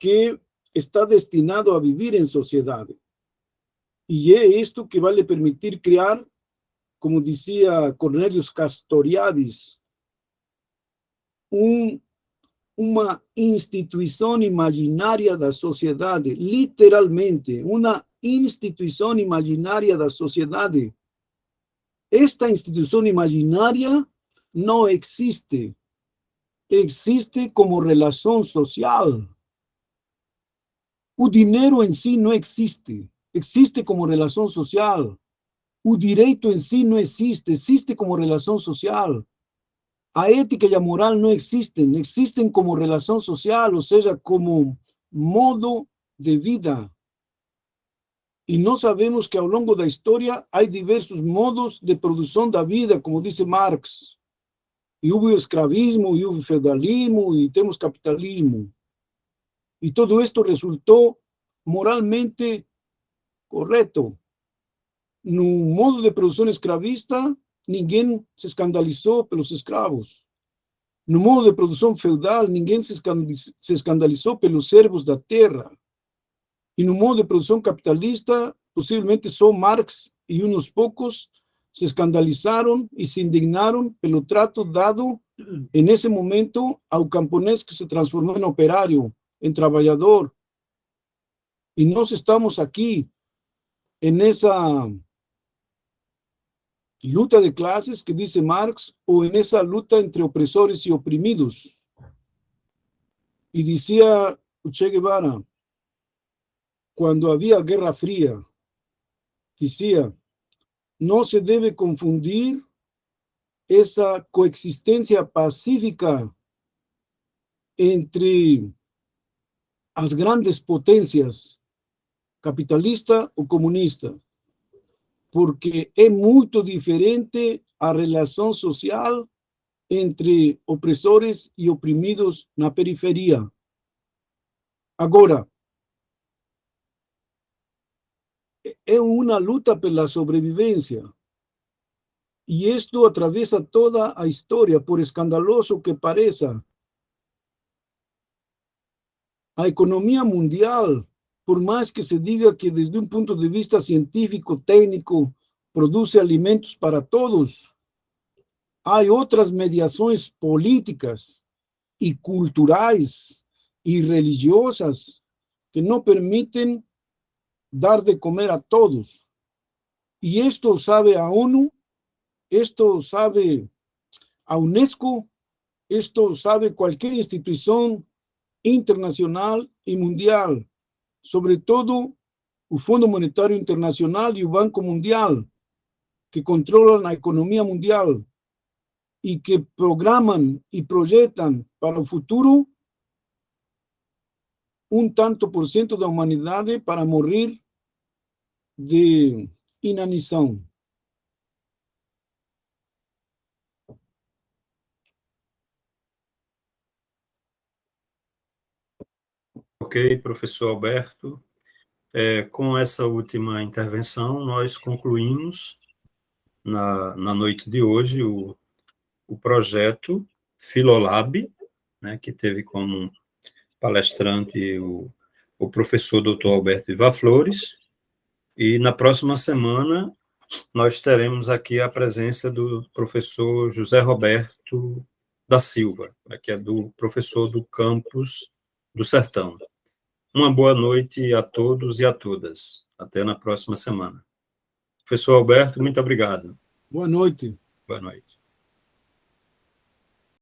que está destinado a viver em sociedade. E é isto que vai lhe permitir criar, como dizia Cornelius Castoriadis, uma instituição imaginária da sociedade, literalmente, uma instituição imaginária da sociedade. Esta instituição imaginária não existe, existe como relação social. O dinheiro em si não existe, existe como relação social. O direito em si não existe, existe como relação social. A ética e a moral não existem, existem como relação social, ou seja, como modo de vida. E nós sabemos que ao longo da história há diversos modos de produção da vida, como disse Marx. E houve o escravismo, e houve o feudalismo, e temos capitalismo. E todo isto resultou moralmente correto. No modo de produção escravista, ninguém se escandalizou pelos escravos. No modo de produção feudal, ninguém se escandalizou pelos servos da terra. E no modo de produção capitalista, possivelmente só Marx e uns poucos se escandalizaram e se indignaram pelo trato dado, nesse momento, ao camponês que se transformou em operário, em trabalhador. E nós estamos aqui, nessa luta de classes, que dice Marx, ou nessa luta entre opressores e oprimidos. E dizia o Che Guevara, quando havia Guerra Fria, dizia, não se deve confundir essa coexistência pacífica entre as grandes potências, capitalista ou comunista, porque é muito diferente a relação social entre opressores e oprimidos na periferia. Agora, é uma luta pela sobrevivência. E isto atravessa toda a história, por escandaloso que pareça. A economia mundial, por mais que se diga que desde um ponto de vista científico, técnico, produz alimentos para todos, há outras mediações políticas e culturais e religiosas que não permitem dar de comer a todos. E isto sabe a ONU, isto sabe a UNESCO, isto sabe qualquer instituição internacional e mundial, sobretudo o Fundo Monetário Internacional e o Banco Mundial, que controlam a economia mundial e que programam e projetam para o futuro tanto por cento da humanidade para morrer de inanição. Ok, professor Alberto. Com essa última intervenção, nós concluímos, na noite de hoje, o projeto Filolab, né, que teve como palestrante o professor Dr. Alberto Viva Flores, e na próxima semana nós teremos aqui a presença do professor José Roberto da Silva, que é do professor do campus do Sertão. Uma boa noite a todos e a todas. Até na próxima semana. Professor Alberto, muito obrigado. Boa noite. Boa noite.